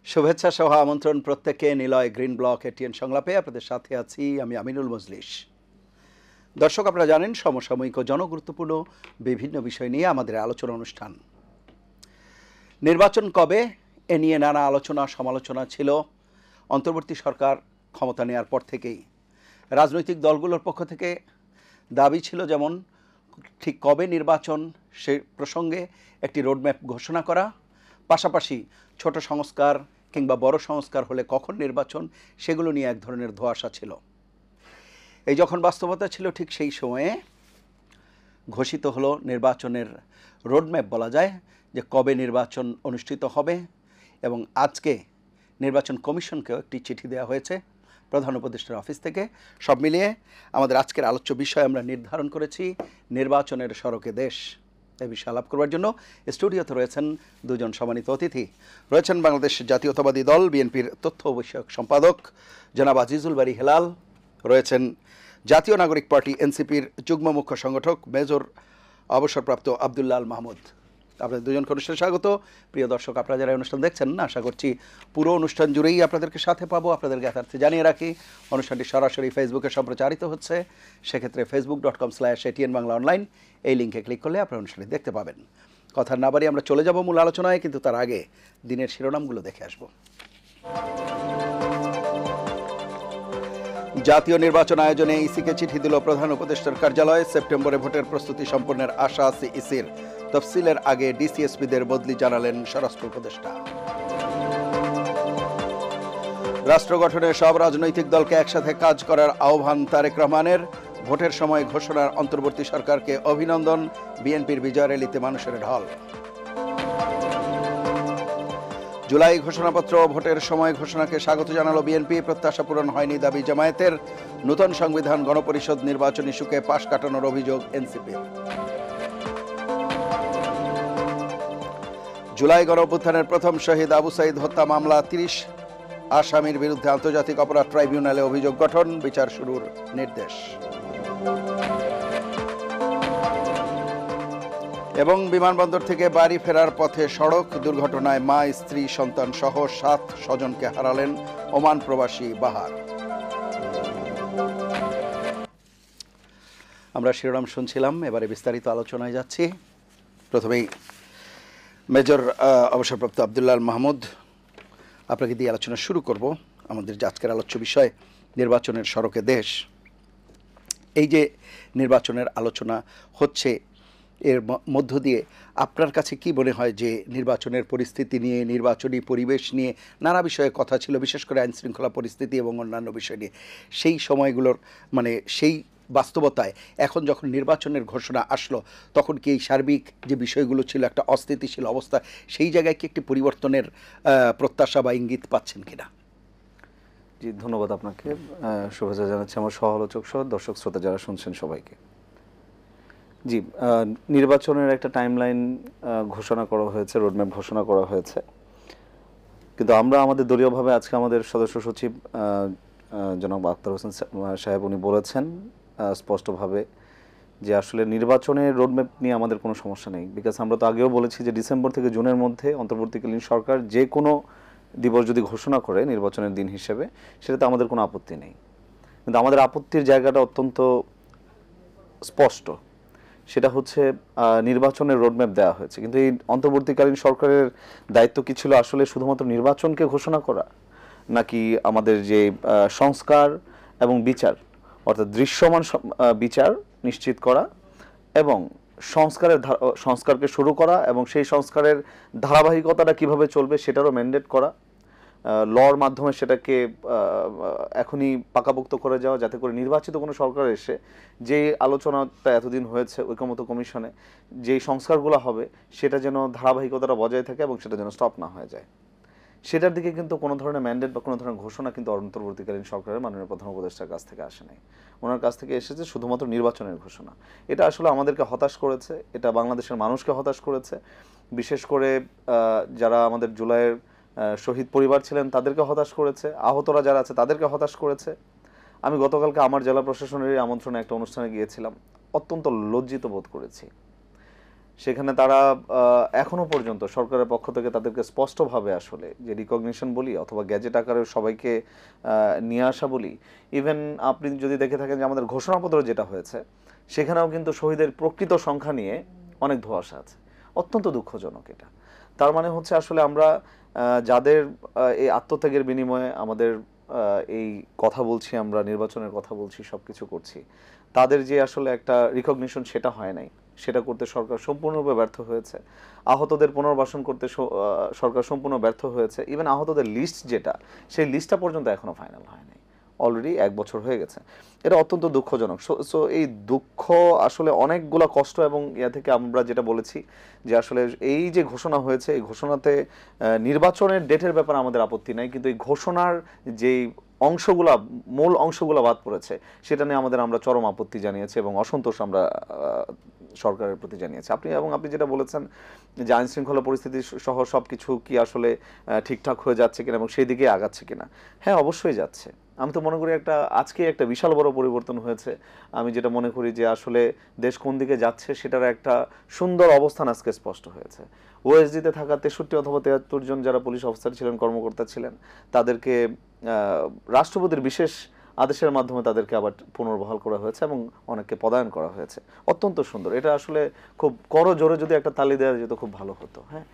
শুভেচ্ছা সহ আমন্ত্রণ প্রত্যেককে নিলয় গ্রিন ব্লক এটিএন সংলাপে আপনাদের সাথে আছি আমি আমিনুল মজলিস। দর্শক, আপনারা জানেন সমসাময়িক ও জনগুরুত্বপূর্ণ বিভিন্ন বিষয় নিয়ে আমাদের আলোচনা অনুষ্ঠান। নির্বাচন কবে এ নিয়ে নানা আলোচনা সমালোচনা ছিল অন্তর্বর্তী সরকার ক্ষমতা নেওয়ার পর থেকেই। রাজনৈতিক দলগুলোর পক্ষ থেকে দাবি ছিল যেমন ঠিক কবে নির্বাচন সে প্রসঙ্গে একটি রোডম্যাপ ঘোষণা করা, পাশাপাশি ছোট সংস্কার কিংবা বড় সংস্কার হলে কখন নির্বাচন সেগুলো নিয়ে এক ধরনের ধোঁয়াশা ছিল। এই যখন বাস্তবতা ছিল ঠিক সেই সময়ে ঘোষিত হলো নির্বাচনের রোডম্যাপ, বলা যায় যে কবে নির্বাচন অনুষ্ঠিত হবে, এবং আজকে নির্বাচন কমিশনকেও একটি চিঠি দেওয়া হয়েছে প্রধান উপদেষ্টার অফিস থেকে। সব মিলিয়ে আমাদের আজকের আলোচ্য বিষয় আমরা নির্ধারণ করেছি নির্বাচনের সড়কে দেশ। এই বিষয়ে আলাপ করবার জন্য স্টুডিওতে রয়েছেন দুজন সম্মানিত অতিথি। রয়েছেন বাংলাদেশ জাতীয়তাবাদী দল বিএনপির তথ্য বিষয়ক সম্পাদক জনাব আজিজুল বারী হেলাল, রয়েছেন জাতীয় নাগরিক পার্টি এনসিপির যুগ্ম মুখ্য সংগঠক মেজর অবসরপ্রাপ্ত আব্দুল্লাহ আল মাহমুদ। আপনাদের দুজনকে অনুষ্ঠানে স্বাগত। প্রিয় দর্শক, আপনারা যারা অনুষ্ঠান দেখছেন, আশা করছি পুরো অনুষ্ঠান জুড়েই আপনাদেরকে সাথে পাবো। আপনাদের জ্ঞাতার্থে জানিয়ে রাখি, অনুষ্ঠানটি সরাসরি ফেসবুকে সম্প্রচারিত হচ্ছে। সেক্ষেত্রে facebook.com/ATN বাংলা অনলাইন এই লিঙ্কে ক্লিক করলে আপনারা অনুষ্ঠানটি দেখতে পাবেন। কথা না বাড়িয়ে আমরা চলে যাব মূল আলোচনায়, কিন্তু তার আগে দিনের শিরোনামগুলো দেখে আসব। জাতীয় নির্বাচন আয়োজনে ইসিকে চিঠি দিল প্রধান উপদেষ্টার কার্যালয়। সেপ্টেম্বরে ভোটের প্রস্তুতি সম্পন্নের আশা আছে ইসির। তফসিলের আগে ডিসিএসপিদের বদলি জানালেন স্বরাষ্ট্র উপদেষ্টা। রাষ্ট্র গঠনে সব রাজনৈতিক দলকে একসাথে কাজ করার আহ্বান তারেক রহমানের। ভোটের সময় ঘোষণার অন্তর্বর্তী সরকারকে অভিনন্দন। বিএনপির বিজয় র্যালিতে মানুষের ঢল। জুলাই ঘোষণাপত্র ভোটের সময় ঘোষণাকে স্বাগত জানালো বিএনপি। প্রত্যাশা পূরণ হয়নি দাবি জামায়াতের। নূতন সংবিধান গণপরিষদ নির্বাচন ইস্যুকে পাশ কাটানোর অভিযোগ এনসিপির। জুলাই গণঅভ্যুত্থানের প্রথম শহীদ আবু সাঈদ হত্যা মামলা 30 আসামির বিরুদ্ধে আন্তর্জাতিক অপরাধ ট্রাইব্যুনালে অভিযোগ গঠন, বিচার শুরুর নির্দেশ। এবং বিমানবন্দর থেকে বাড়ি ফেরার পথে সড়ক দুর্ঘটনায় মা, স্ত্রী, সন্তান সহ 7 স্বজনকে হারালেন ওমান প্রবাসী বাহার। আমরা শিরোনাম শুনছিলাম, এবারে বিস্তারিত আলোচনায় যাচ্ছি। প্রথমেই মেজর অবসরপ্রাপ্ত আব্দুল্লাহ আল মাহমুদ, আপনাকে দিয়ে আলোচনা শুরু করব। আমাদের আজকের আলোচ্য বিষয় নির্বাচনের সড়কে দেশ। এই যে নির্বাচনের আলোচনা হচ্ছে, এর মধ্য দিয়ে আপনার কাছে কি মনে হয় যে নির্বাচনের পরিস্থিতি নিয়ে, নির্বাচনী পরিবেশ নিয়ে নানা বিষয়ে কথা ছিল, বিশেষ করে আইনশৃঙ্খলা পরিস্থিতি এবং অন্যান্য বিষয় নিয়ে, সেই সময়গুলোর সেই বাস্তবতায় এখন যখন নির্বাচনের ঘোষণা আসলো, তখন কি এই সার্বিক যে বিষয়গুলো ছিল, একটা অস্থিতিশীল অবস্থা, সেই জায়গায় কি একটি পরিবর্তনের প্রত্যাশা বা ইঙ্গিত পাচ্ছেন কিনা? জি, ধন্যবাদ আপনাকে। শুভেচ্ছা জানাচ্ছি আমার সহ-আলোচক সহ দর্শক শ্রোতা যারা শুনছেন সবাইকে। জি, নির্বাচনের একটা টাইমলাইন ঘোষণা করা হয়েছে, রোডম্যাপ ঘোষণা করা হয়েছে, কিন্তু আমরা আমাদের দলীয়ভাবে আজকে আমাদের সদস্য সচিব জনাব আখতার হোসেন সাহেব উনি বলেছেন স্পষ্টভাবে যে আসলে নির্বাচনের রোডম্যাপ নিয়ে আমাদের কোনো সমস্যা নেই। বিকজ আমরা তো আগেও বলেছি যে ডিসেম্বর থেকে জুনের মধ্যে অন্তর্বর্তীকালীন সরকার যে কোনো দিবস যদি ঘোষণা করে নির্বাচনের দিন হিসেবে, সেটাতে আমাদের কোনো আপত্তি নেই। কিন্তু আমাদের আপত্তির জায়গাটা অত্যন্ত স্পষ্ট, সেটা হচ্ছে নির্বাচনের রোডম্যাপ দেওয়া হয়েছে, কিন্তু এই অন্তর্বর্তীকালীন সরকারের দায়িত্ব কি ছিল আসলে শুধুমাত্র নির্বাচনকে ঘোষণা করা, নাকি আমাদের যে সংস্কার এবং বিচার, অর্থাৎ দৃশ্যমান বিচার নিশ্চিত করা এবং সংস্কারকে শুরু করা এবং সেই সংস্কারের ধারাবাহিকতাটা কিভাবে চলবে সেটারও ম্যান্ডেট করা, লর মাধ্যমে সেটাকে এখনই পাকাপোক্ত করে যাওয়া, যাতে করে নির্বাচিত কোনো সরকার এসে যে আলোচনাটা এতদিন হয়েছে ঐকমত্য কমিশনে, যেই সংস্কারগুলো হবে সেটা যেন ধারাবাহিকতাটা বজায় থাকে এবং সেটা যেন স্টপ না হয়ে যায়, সেটার দিকে কিন্তু কোনো ধরনের ম্যান্ডেট বা কোনো ধরনের ঘোষণা কিন্তু অন্তর্বর্তীকালীন সরকারের মাননীয় প্রধান উপদেষ্টার কাছ থেকে আসে নাই। ওনার কাছ থেকে এসেছে শুধুমাত্র নির্বাচনের ঘোষণা। এটা আসলে আমাদেরকে হতাশ করেছে, এটা বাংলাদেশের মানুষকে হতাশ করেছে, বিশেষ করে যারা আমাদের জুলাইয়ের শহীদ পরিবার ছিলেন তাদেরকে হতাশ করেছে, আহতরা যারা আছে তাদেরকে হতাশ করেছে। আমি গতকালকে আমার জেলা প্রশাসনের আমন্ত্রণে একটা অনুষ্ঠানে গিয়েছিলাম, অত্যন্ত লজ্জিত বোধ করেছি। সেখানে তারা এখনো পর্যন্ত সরকারের পক্ষ থেকে তাদেরকে স্পষ্টভাবে আসলে যে রিকগনিশন বলি অথবা গ্যাজেট আকারে সবাইকে নিয়ে আসা বলি, ইভেন আপনি যদি দেখে থাকেন যে আমাদের ঘোষণাপত্র যেটা হয়েছে সেখানেও কিন্তু শহীদের প্রকৃত সংখ্যা নিয়ে অনেক ধোঁয়াশা আছে। অত্যন্ত দুঃখজনক এটা। তার মানে হচ্ছে আসলে আমরা যাদের এই আত্মত্যাগের বিনিময়ে আমাদের এই কথা বলছি, আমরা নির্বাচনের কথা বলছি, সবকিছু করছি, তাদের যে আসলে একটা রিকগনিশন সেটা হয় নাই, সেটা করতে সরকার সম্পূর্ণরূপে ব্যর্থ হয়েছে। আহতদের পুনর্বাসন করতে সরকার সম্পূর্ণ ব্যর্থ হয়েছে। ইভেন আহতদের লিস্ট যেটা, সেই লিস্টটা পর্যন্ত এখনো ফাইনাল হয় নাই, অলরেডি 1 বছর হয়ে গেছে। এটা অত্যন্ত দুঃখজনক। সো এই দুঃখ আসলে অনেকগুলা কষ্ট এবং ইয়া থেকে আমরা যেটা বলেছি যে আসলে এই যে ঘোষণা হয়েছে, এই ঘোষণাতে নির্বাচনের ডেটের ব্যাপারে আমাদের আপত্তি নাই, কিন্তু এই ঘোষণার যেই অংশগুলা, মূল অংশগুলা বাদ পড়েছে, সেটা নিয়ে আমরা চরম আপত্তি জানিয়েছি এবং অসন্তোষ আমরা সরকারের প্রতি জানিয়েছি। আপনি যেটা বলেছেন যে আইন শৃঙ্খলা পরিস্থিতি সহ সবকিছু কি আসলে ঠিকঠাক হয়ে যাচ্ছে কিনা এবং সেই দিকে আগাচ্ছে কিনা, হ্যাঁ অবশ্যই যাচ্ছে। আমি তো মনে করি আজকে একটা বিশাল বড় পরিবর্তন হয়েছে। আমি যেটা মনে করি যে আসলে দেশ কোন দিকে যাচ্ছে সেটার একটা সুন্দর অবস্থান আজকে স্পষ্ট হয়েছে। ওএসডিতে থাকা 63 অথবা 73 জন যারা পুলিশ অফিসার ছিলেন, কর্মকর্তা ছিলেন, তাদেরকে রাষ্ট্রপতির বিশেষ আদেশের মাধ্যমে তাদেরকে আবার পুনর্বহাল করা হয়েছে এবং অনেককে পদায়ন করা হয়েছে। অত্যন্ত সুন্দর। এটা আসলে খুব করজোরে যদি একটা তালি দেওয়া যেত খুব ভালো হতো। হ্যাঁ,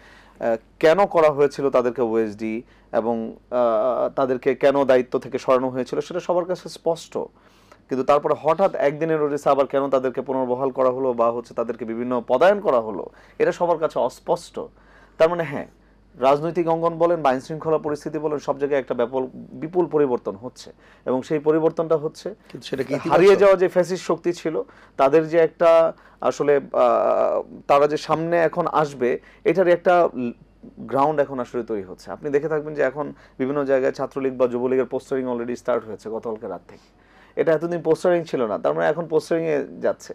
কেন করা হয়েছিল তাদেরকে ওএসডি এবং তাদেরকে কেন দায়িত্ব থেকে সরানো হয়েছিল সেটা সবার কাছে স্পষ্ট। কিন্তু তারপরে হঠাৎ একদিনের নোটিসে আবার কেন তাদেরকে পুনর্বহাল করা হলো বা তাদেরকে বিভিন্ন পদায়ন করা হলো, এটা সবার কাছে অস্পষ্ট। তার মানে হ্যাঁ, রাজনৈতিক অঙ্গন বলেন বা আইন শৃঙ্খলা পরিস্থিতি বলেন, সব জায়গায় একটা বিপুল পরিবর্তন হচ্ছে এবং সেই পরিবর্তনটা হচ্ছে হারিয়ে যাওয়া যে ফ্যাসিস্ট শক্তি ছিল তাদের যে একটা আসলে তারা যে সামনে এখন আসবে এটার একটা গ্রাউন্ড এখন আসলে তৈরি হচ্ছে। আপনি দেখে থাকবেন যে এখন বিভিন্ন জায়গায় ছাত্রলীগ বা যুবলীগের পোস্টারিং অলরেডি স্টার্ট হয়েছে গতকালকে রাত থেকে। এটা এতদিন পোস্টারিং ছিল না, তার মানে এখন পোস্টারিংয়ে যাচ্ছে।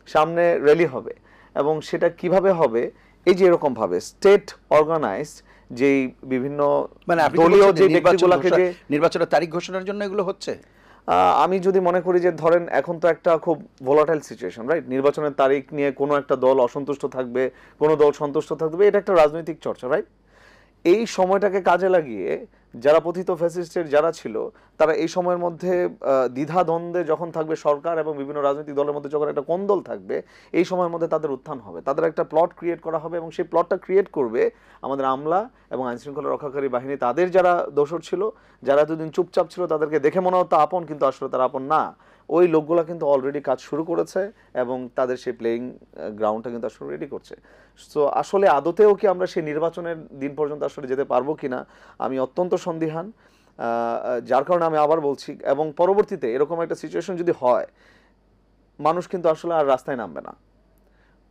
সামনে র্যালি হবে এবং সেটা কিভাবে হবে, এই যে এরকম ভাবে স্টেট অর্গানাইজড যেই বিভিন্ন দলীয় যে ব্যক্তিগুলোকে যে নির্বাচনের তারিখ ঘোষণার জন্য এগুলো হচ্ছে, আমি যদি মনে করি যে ধরেন এখন তো একটা খুব ভোলাটাইল সিচুয়েশন, রাইট? নির্বাচনের তারিখ নিয়ে কোনো একটা দল অসন্তুষ্ট থাকবে, কোনো দল সন্তুষ্ট থাকবে, এটা একটা রাজনৈতিক চর্চা, রাইট? এই সময়টাকে কাজে লাগিয়ে যারা পতিত ফ্যাসিস্টের যারা ছিল তারা এই সময়ের মধ্যে দ্বিধা দ্বন্দ্বে যখন থাকবে সরকার এবং বিভিন্ন রাজনৈতিক দলের মধ্যে যখন একটা কোন্দল থাকবে, এই সময়ের মধ্যে তাদের উত্থান হবে, তাদের একটা প্লট ক্রিয়েট করা হবে এবং সেই প্লটটা ক্রিয়েট করবে আমাদের আমলা এবং আইনশৃঙ্খলা রক্ষাকারী বাহিনী। তাদের যারা দোষর ছিল, যারা এতদিন চুপচাপ ছিল, তাদেরকে দেখে মনে হতো আপন, কিন্তু আসলে তারা আপন না। ওই লোকগুলা কিন্তু অলরেডি কাজ শুরু করেছে এবং তাদের সেই প্লেয়িং গ্রাউন্ডটা কিন্তু আসলে রেডি করছে। সো আসলে আদতেও কি আমরা সেই নির্বাচনের দিন পর্যন্ত আসলে যেতে পারবো কিনা আমি অত্যন্ত সন্দিহান। যার কারণে আমি আবার বলছি, এবং পরবর্তীতে এরকম একটা সিচুয়েশন যদি হয়, মানুষ কিন্তু আসলে আর রাস্তায় নামবে না।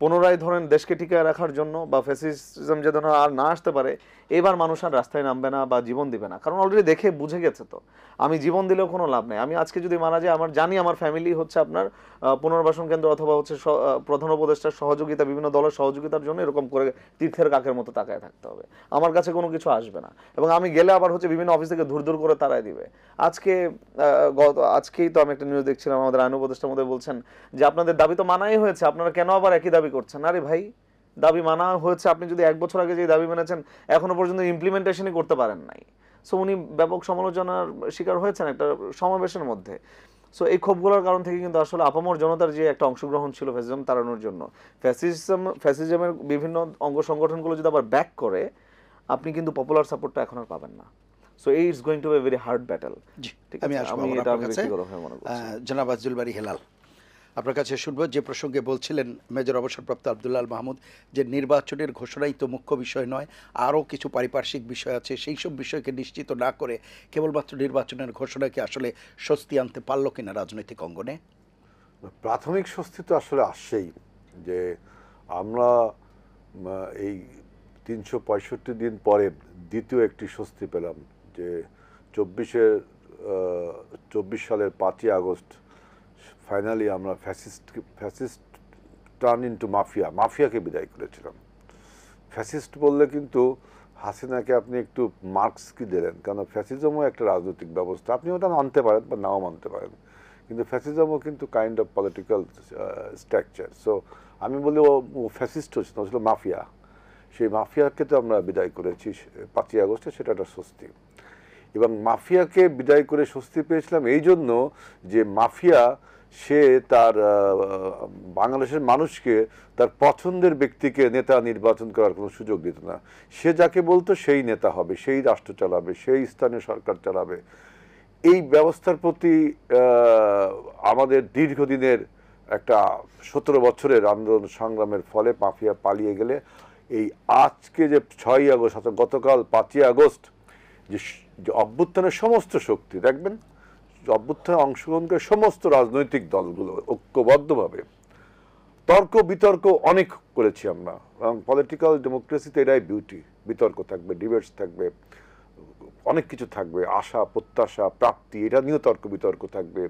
পুনরায় ধরেন দেশকে টিকায় রাখার জন্য বা ফ্যাসিজম যেন আর না আসতে পারে, এবার মানুষ আর রাস্তায় নামবে না বা জীবন দিবে না, কারণ অলরেডি দেখে বুঝে গেছে তো আমি জীবন দিলেও কোনো লাভ নেই। আমি আজকে যদি মারা যাই, আমার জানি আমার ফ্যামিলি হচ্ছে আপনার পুনর্বাসন কেন্দ্র অথবা প্রধান উপদেষ্টার সহযোগিতা, বিভিন্ন দলের সহযোগিতার জন্য এরকম করে তীর্থের কাকের মতো তাকায় থাকতে হবে। আমার কাছে কোনো কিছু আসবে না এবং আমি গেলে আবার বিভিন্ন অফিস থেকে দূর করে তাড়ায় দিবে। আজকেই তো আমি একটা নিউজ দেখছিলাম, আমাদের আইন উপদেষ্টার মধ্যে বলছেন যে আপনাদের দাবি তো মানাই হয়েছে, আপনারা কেন আবার একই দাবি করছেন? আরে ভাই, দাবি মানা হয়েছে, আপনি যদি 1 বছর আগে যে দাবি মেনেছেন এখনো পর্যন্ত ইমপ্লিমেন্টেশনই করতে পারেন নাই। সো উনি ব্যাপক সমালোচনার শিকার হয়েছেন একটা সমাবেশের মধ্যে। সো এই ক্ষোভগুলোর কারণ থেকে কিন্তু আসলে আপামর জনতার যে একটা অংশগ্রহণ ছিল ফ্যাসিজম তাড়ানোর জন্য, ফ্যাসিজমের বিভিন্ন অঙ্গ সংগঠনগুলো যদি আবার ব্যাক করে, আপনি কিন্তু পপুলার সাপোর্টটা এখন আর পাবেন না। So it's going to be very hard battle. আমি ব্যক্তিগতভাবে মনে করছি। জনাব আজিজুল বারী হেলাল, আপনার কাছে শুনবো যে প্রসঙ্গে বলছিলেন মেজর অবসরপ্রাপ্ত আব্দুল্লাহ আল মাহমুদ, যে নির্বাচনের ঘোষণাই তো মুখ্য বিষয় নয়, আরও কিছু পারিপার্শ্বিক বিষয় আছে, সেই সব বিষয়কে নিশ্চিত না করে কেবলমাত্র নির্বাচনের ঘোষণাকে আসলে স্বস্তি আনতে পারল কিনা রাজনৈতিক অঙ্গনে? প্রাথমিক স্বস্তি তো আসলে আসছেই, যে আমরা এই 365 দিন পরে দ্বিতীয় একটি স্বস্তি পেলাম, যে 24 সালের 5ই আগস্ট ফাইনালি আমরা ফ্যাসিস্ট টার্ন ইনটু মাফিয়াকে বিদায় করেছিলাম। ফ্যাসিস্ট বললে কিন্তু হাসিনাকে আপনি একটু মার্কস কি দিলেন, কারণ ফ্যাসিজমও একটা রাজনৈতিক ব্যবস্থা, আপনি ওটা মানতে পারেন বা নাও মানতে পারেন, কিন্তু ফ্যাসিজমও কিন্তু kind of political structure. So আমি বলি ও ফ্যাসিস্ট হচ্ছে না, ও ছিল মাফিয়া। সেই মাফিয়াকে তো আমরা বিদায় করেছি 5ই আগস্টে, সেটা একটা স্বস্তি। এবং মাফিয়াকে বিদায় করে স্বস্তি পেয়েছিলাম এই জন্য যে মাফিয়া সে তার বাংলাদেশের মানুষকে তার পছন্দের ব্যক্তিকে নেতা নির্বাচন করার কোনো সুযোগ দিত না। সে যাকে বলতো সেই নেতা হবে, সেই রাষ্ট্র চালাবে, সেই স্থানীয় সরকার চালাবে। এই ব্যবস্থার প্রতি আমাদের দীর্ঘদিনের একটা 17 বছরের আন্দোলন সংগ্রামের ফলে মাফিয়া পালিয়ে গেলে এই আজকে যে 6ই আগস্ট অর্থাৎ গতকাল 5ই আগস্ট যে অভ্যুত্থানের সমস্ত শক্তি দেখবেন, অভ্যুত্থানে অংশগ্রহণ করে সমস্ত রাজনৈতিক দলগুলো ঐক্যবদ্ধভাবে তর্ক বিতর্ক অনেক করেছি আমরা। এবং পলিটিক্যাল ডেমোক্রেসিতে এটাই বিউটি, বিতর্ক থাকবে, ডিবেটস থাকবে, অনেক কিছু থাকবে, আশা প্রত্যাশা প্রাপ্তি, এটা নিয়েও তর্ক বিতর্ক থাকবে।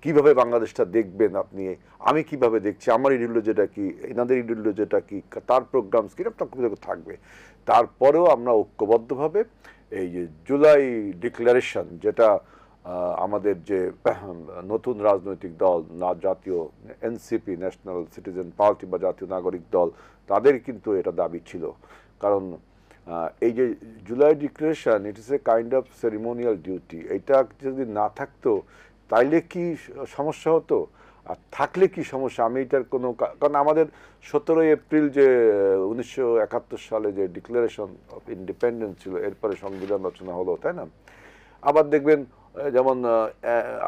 কিভাবে বাংলাদেশটা দেখবেন আপনি, আমি কিভাবে দেখছি, আমার ইডিওলজিটা কি, এনাদের ইডিওলজিটা কি, তার প্রোগ্রামস কি, তর্ক বিতর্ক থাকবে। তারপরেও আমরা ঐক্যবদ্ধভাবে এই যে জুলাই ডিক্লারেশন, যেটা আমাদের যে নতুন রাজনৈতিক দল না জাতীয় এনসিপি, ন্যাশনাল সিটিজেন পার্টি বা জাতীয় নাগরিক দল, তাদের কিন্তু এটা দাবি ছিল। কারণ এই যে July declaration, it is a kind of ceremonial duty. এটা যদি না থাকতো তাইলে কি সমস্যা হতো, আর থাকলে কি সমস্যা, আমি এটার কোনো, কারণ আমাদের 17ই এপ্রিল যে 1971 সালে যে ডিক্লারেশন অফ ইন্ডিপেন্ডেন্স ছিল, এরপরে সংবিধান রচনা হলো, তাই না? আবার দেখবেন যেমন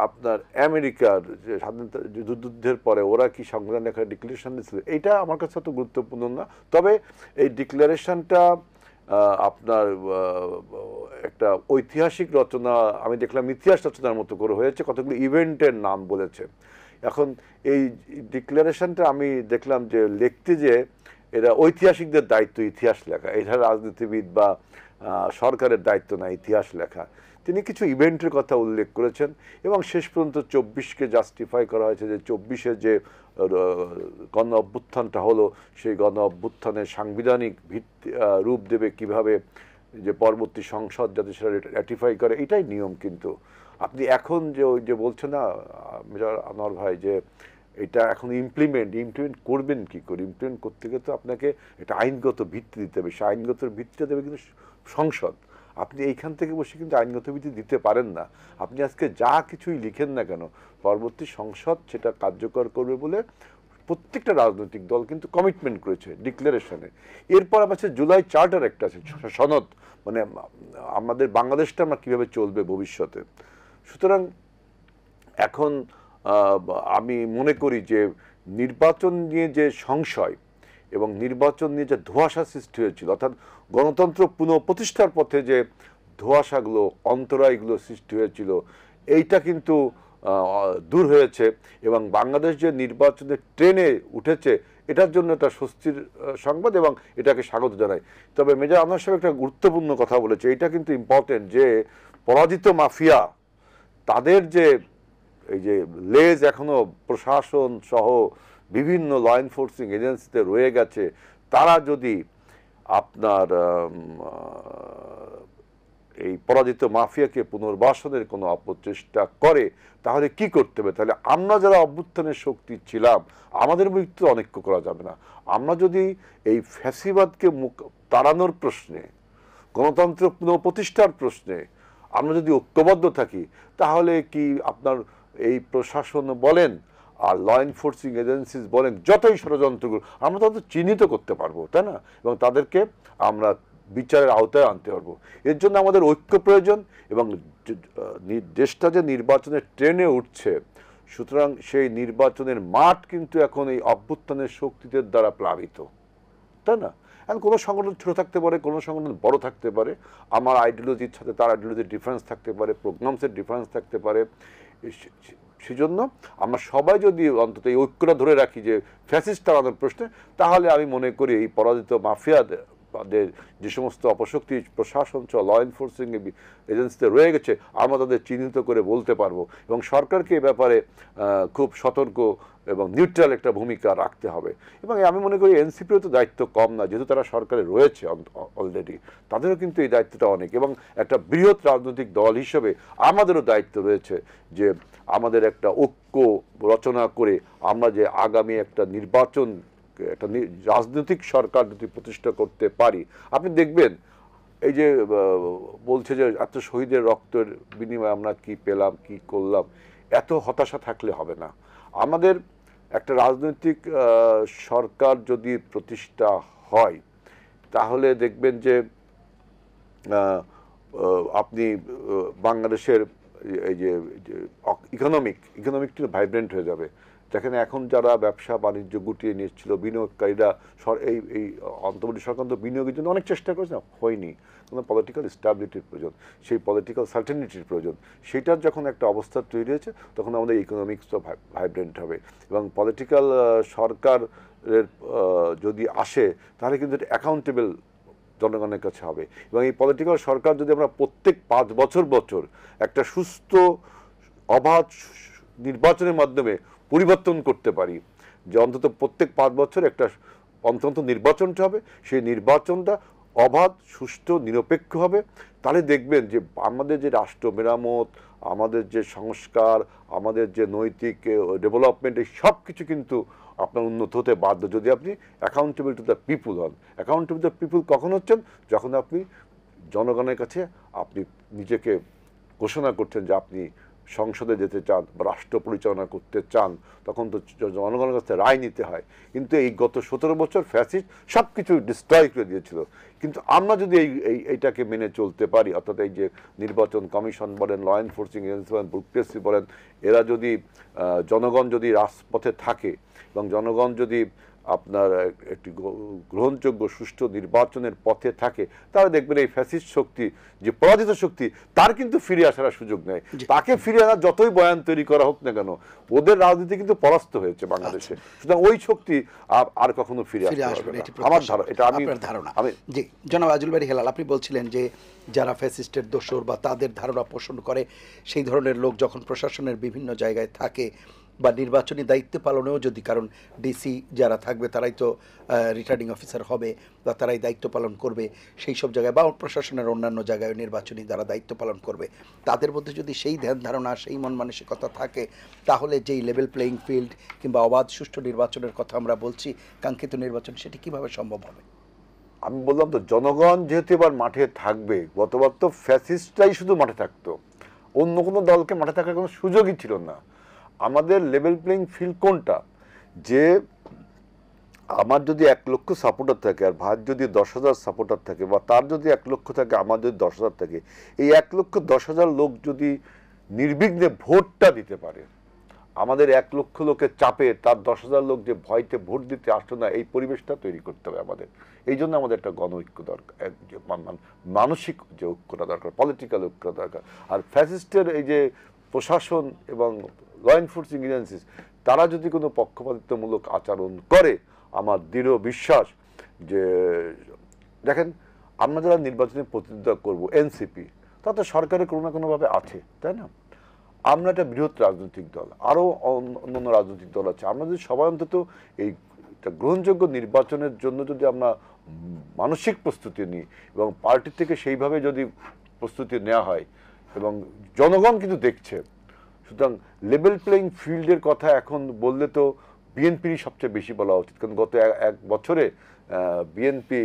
আপনার আমেরিকার যে স্বাধীনতা যুদ্ধের পরে ওরা কি সংবিধান লেখার ডিক্লারেশন দিয়েছিল, এইটা আমার কাছে অত গুরুত্বপূর্ণ না। তবে এই ডিক্লারেশনটা আপনার একটা ঐতিহাসিক রচনা, আমি দেখলাম ইতিহাস রচনার মতো করে হয়েছে, কতগুলো ইভেন্টের নাম বলেছে। এখন এই ডিক্লারেশনটা আমি দেখলাম যে লিখতে যে এরা ঐতিহাসিকদের দায়িত্ব ইতিহাস লেখা, এটা রাজনীতিবিদ বা সরকারের দায়িত্ব না ইতিহাস লেখা। তিনি কিছু ইভেন্টের কথা উল্লেখ করেছেন এবং শেষ পর্যন্ত 24কে জাস্টিফাই করা হয়েছে যে 24-এ যে গণ অভ্যুত্থানটা হলো, সেই গণ অভ্যুত্থানের সাংবিধানিক ভিত্তি রূপ দেবে কিভাবে, যে পরবর্তী সংসদ যাতে সেটা র্যাটিফাই করে, এটাই নিয়ম। কিন্তু আপনি এখন যে ওই যে বলছেন না মেজর আনোয়ার ভাই, যে এটা এখন ইমপ্লিমেন্ট করবেন কি করে, ইমপ্লিমেন্ট করতে গেলে তো আপনাকে এটা আইনগত ভিত্তি দিতে হবে, সে আইনগত ভিত্তিটা দেবে কিন্তু সংসদ। আপনি এইখান থেকে বসে কিন্তু আইনগত ভিত্তি দিতে পারেন না। আপনি আজকে যা কিছুই লিখেন না কেন, পরবর্তী সংসদ সেটা কার্যকর করবে বলে প্রত্যেকটা রাজনৈতিক দল কিন্তু কমিটমেন্ট করেছে ডিক্লারেশনে। এরপর আবার জুলাই চার্টার একটা আছে, সনদ, মানে আমাদের বাংলাদেশটা আমরা কীভাবে চলবে ভবিষ্যতে। সুতরাং এখন আমি মনে করি যে নির্বাচন নিয়ে যে সংশয় এবং নির্বাচন নিয়ে যে ধোঁয়াশা সৃষ্টি হয়েছিল, অর্থাৎ গণতন্ত্র পুনঃপ্রতিষ্ঠার পথে যে ধোঁয়াশাগুলো, অন্তরায়গুলো সৃষ্টি হয়েছিল, এইটা কিন্তু দূর হয়েছে এবং বাংলাদেশ যে নির্বাচনের ট্রেনে উঠেছে, এটার জন্য একটা স্বস্তির সংবাদ এবং এটাকে স্বাগত জানাই। তবে মেজর আনোয়ার সাহেব একটা গুরুত্বপূর্ণ কথা বলেছে, এটা কিন্তু ইম্পর্টেন্ট, যে পরাজিত মাফিয়া তাদের যে এই যে লেজ এখনো প্রশাসন সহ বিভিন্ন ল এনফোর্সিং এজেন্সিতে রয়ে গেছে, তারা যদি আপনার এই পরাজিত মাফিয়াকে পুনর্বাসনের কোনো অপচেষ্টা করে, তাহলে কি করতে হবে? তাহলে আমরা যারা অভ্যুত্থানের শক্তি ছিলাম, আমাদের মৃত্যু অনৈক্য করা যাবে না। আমরা যদি এই ফ্যাসিবাদকে তাড়ানোর প্রশ্নে, গণতন্ত্র পুনঃপ্রতিষ্ঠার প্রশ্নে আমরা যদি ঐক্যবদ্ধ থাকি, তাহলে কি আপনার এই প্রশাসন বলেন আর ল এনফোর্সিং এজেন্সিস বলেন, যতই ষড়যন্ত্রগুলো, আমরা তাদের চিহ্নিত করতে পারবো, তাই না? এবং তাদেরকে আমরা বিচারের আওতায় আনতে পারবো। এর জন্য আমাদের ঐক্য প্রয়োজন এবং দেশটা যে নির্বাচনের ট্রেনে উঠছে, সুতরাং সেই নির্বাচনের মাঠ কিন্তু এখন এই অভ্যুত্থানের শক্তিদের দ্বারা প্লাবিত, তাই না? এখন কোনো সংগঠন ছোট থাকতে পারে, কোনো সংগঠন বড় থাকতে পারে, আমার আইডিওলজির সাথে তার আইডিওলজির ডিফারেন্স থাকতে পারে, প্রোগ্রামসের ডিফারেন্স থাকতে পারে। সেজন্য আমরা সবাই যদি অন্তত এই ঐক্যটা ধরে রাখি যে ফ্যাসিস্ট তাড়ানোর প্রশ্নে, তাহলে আমি মনে করি এই পরাজিত মাফিয়াদের যে সমস্ত অপশক্তি প্রশাসন ল এনফোর্সিং এজেন্সিতে রয়ে গেছে, আমরা তাদের চিহ্নিত করে বলতে পারবো এবং সরকারকে এ ব্যাপারে খুব সতর্ক এবং নিউট্রাল একটা ভূমিকা রাখতে হবে। এবং আমি মনে করি এনসিপিরও তো দায়িত্ব কম না, যেহেতু তারা সরকারে রয়েছে অলরেডি, তাদেরও কিন্তু এই দায়িত্বটা অনেক। এবং একটা বৃহৎ রাজনৈতিক দল হিসেবে আমাদেরও দায়িত্ব রয়েছে যে আমাদের একটা ঐক্য রচনা করে আমরা যে আগামী একটা নির্বাচন, একটা রাজনৈতিক সরকার যদি প্রতিষ্ঠা করতে পারি। আপনি দেখবেন এই যে বলছে যে এত শহীদের রক্তের বিনিময়ে আমরা কি পেলাম, কি করলাম, এত হতাশা থাকলে হবে না। আমাদের একটা রাজনৈতিক সরকার যদি প্রতিষ্ঠা হয় তাহলে দেখবেন যে আপনি বাংলাদেশের এই যে ইকোনমিকটি ভাইব্রেন্ট হয়ে যাবে। যেখানে এখন যারা ব্যবসা বাণিজ্য গুটিয়ে নিচ্ছিল, বিনিয়োগকারীরা এই অন্তর্বর্তী সরকার তো বিনিয়োগের জন্য অনেক চেষ্টা করেছে, না হয়নি। কোনো পলিটিক্যাল স্ট্যাবিলিটির প্রয়োজন, সেই পলিটিক্যাল সার্টেনিটির প্রয়োজন। সেইটার যখন একটা অবস্থা তৈরি হয়েছে তখন আমাদের ইকোনমিক্সও ভাইব্রেন্ট হবে। এবং পলিটিক্যাল সরকারের যদি আসে তাহলে কিন্তু এটা অ্যাকাউন্টেবল জনগণের কাছে হবে। এবং এই পলিটিক্যাল সরকার যদি আমরা প্রত্যেক 5 বছর একটা সুস্থ অবাধ নির্বাচনের মাধ্যমে পরিবর্তন করতে পারি, যে অন্তত প্রত্যেক 5 বছর একটা অন্তত নির্বাচনটা হবে, সেই নির্বাচনটা অবাধ, সুষ্ঠু, নিরপেক্ষ হবে, তাহলে দেখবেন যে আমাদের যে রাষ্ট্র মেরামত, আমাদের যে সংস্কার, আমাদের যে নৈতিক ডেভেলপমেন্ট, এই সব কিছু কিন্তু আপনার উন্নত হতে বাধ্য যদি আপনি অ্যাকাউন্টেবল টু দ্য পিপুল হন। অ্যাকাউন্টেবল টু দ্য পিপুল কখন হচ্ছেন? যখন আপনি জনগণের কাছে আপনি নিজেকে ঘোষণা করছেন যে আপনি সংসদে যেতে চান বা রাষ্ট্র পরিচালনা করতে চান, তখন তো জনগণের কাছে রায় নিতে হয়। কিন্তু এই গত 17 বছর ফ্যাসিস্ট সব কিছু ডিস্ট্রয় করে দিয়েছিল। কিন্তু আমরা যদি এইটাকে মেনে চলতে পারি, অর্থাৎ এই যে নির্বাচন কমিশন বলেন, ল এনফোর্সিং এজেন্সি বলেন, ব্যুরোক্রেসি বলেন, এরা যদি জনগণ যদি রাজপথে থাকে এবং জনগণ যদি আপনার একটি গ্রহণযোগ্য সুষ্ঠু নির্বাচনের পথে থাকে, তাহলে দেখবেন এই ফ্যাসিস্ট শক্তি, যে পরাজিত শক্তি, তার কিন্তু ফিরে আসার সুযোগ নেই। তাকে ফিরে আনার যতই বয়ান তৈরি করা হোক না কেন, ওদের রাজনীতি কিন্তু পরাস্ত হয়েছে বাংলাদেশে। সুতরাং ওই শক্তি আর কখনো ফিরে আসবে না, আমার ধারণা। এটা আমি জি, জনাব আজুল বারী হেলাল, আপনি বলছিলেন যে যারা ফ্যাসিস্টের দোসর বা তাদের ধারণা পোষণ করে, সেই ধরনের লোক যখন প্রশাসনের বিভিন্ন জায়গায় থাকে বা নির্বাচনী দায়িত্ব পালনেও যদি, কারণ ডিসি যারা থাকবে তারাই তো রিটার্নিং অফিসার হবে বা তারাই দায়িত্ব পালন করবে সেই সব জায়গায়, বা প্রশাসনের অন্যান্য জায়গায় নির্বাচনী যারা দায়িত্ব পালন করবে, তাদের মধ্যে যদি সেই ধ্যান ধারণা, সেই মন মানসিকতা থাকে, তাহলে যেই লেভেল প্লেয়িং ফিল্ড কিংবা অবাধ সুষ্ঠু নির্বাচনের কথা আমরা বলছি, কাঙ্ক্ষিত নির্বাচন, সেটি কিভাবে সম্ভব হবে? আমি বললাম তো, জনগণ যেহেতু এবার মাঠে থাকবে, গতবার তো ফ্যাসিস্টরাই শুধু মাঠে থাকতো, অন্য কোনো দলকে মাঠে থাকার কোনো সুযোগই ছিল না। আমাদের লেভেল প্লেইং ফিল্ড কোনটা? যে আমার যদি 1 লক্ষ সাপোর্টার থাকে আর ভাই যদি 10,000 সাপোর্টার থাকে, বা তার যদি 1 লক্ষ থাকে, আমার যদি 10,000 থাকে, এই 1,10,000 লোক যদি নির্বিঘ্নে ভোটটা দিতে পারে, আমাদের 1 লক্ষ লোকের চাপে তার 10,000 লোক যে ভয়তে ভোট দিতে আসতো না, এই পরিবেশটা তৈরি করতে হবে আমাদের। এই জন্য আমাদের একটা গণ ঐক্য দরকার, মানসিক যে ঐক্যটা দরকার, পলিটিক্যাল ঐক্যটা দরকার। আর ফ্যাসিস্টের এই যে প্রশাসন এবং ল এনফোর্সিং এজেন্সিস, তারা যদি কোনো পক্ষপাতিত্বমূলক আচরণ করে, আমার দৃঢ় বিশ্বাস যে, দেখেন আমরা যারা নির্বাচনে প্রতিদ্বন্দ্বিতা করব, এনসিপি, তা তো সরকারের কোনো না কোনোভাবে আছে, তাই না? আমরা একটা বৃহৎ রাজনৈতিক দল, আরও অন্যান্য রাজনৈতিক দল আছে। আমরা যদি সবাই অন্তত এই গ্রহণযোগ্য নির্বাচনের জন্য যদি আমরা মানসিক প্রস্তুতি নিই এবং পার্টি থেকে সেইভাবে যদি প্রস্তুতি নেওয়া হয়, এবং জনগণ কিন্তু দেখছে, সুতরাং লেভেল প্লেইং ফিল্ডের কথা এখন বললে তো বিএনপির সবচেয়ে বেশি বলা উচিত, কারণ গত 1 বছরে বিএনপি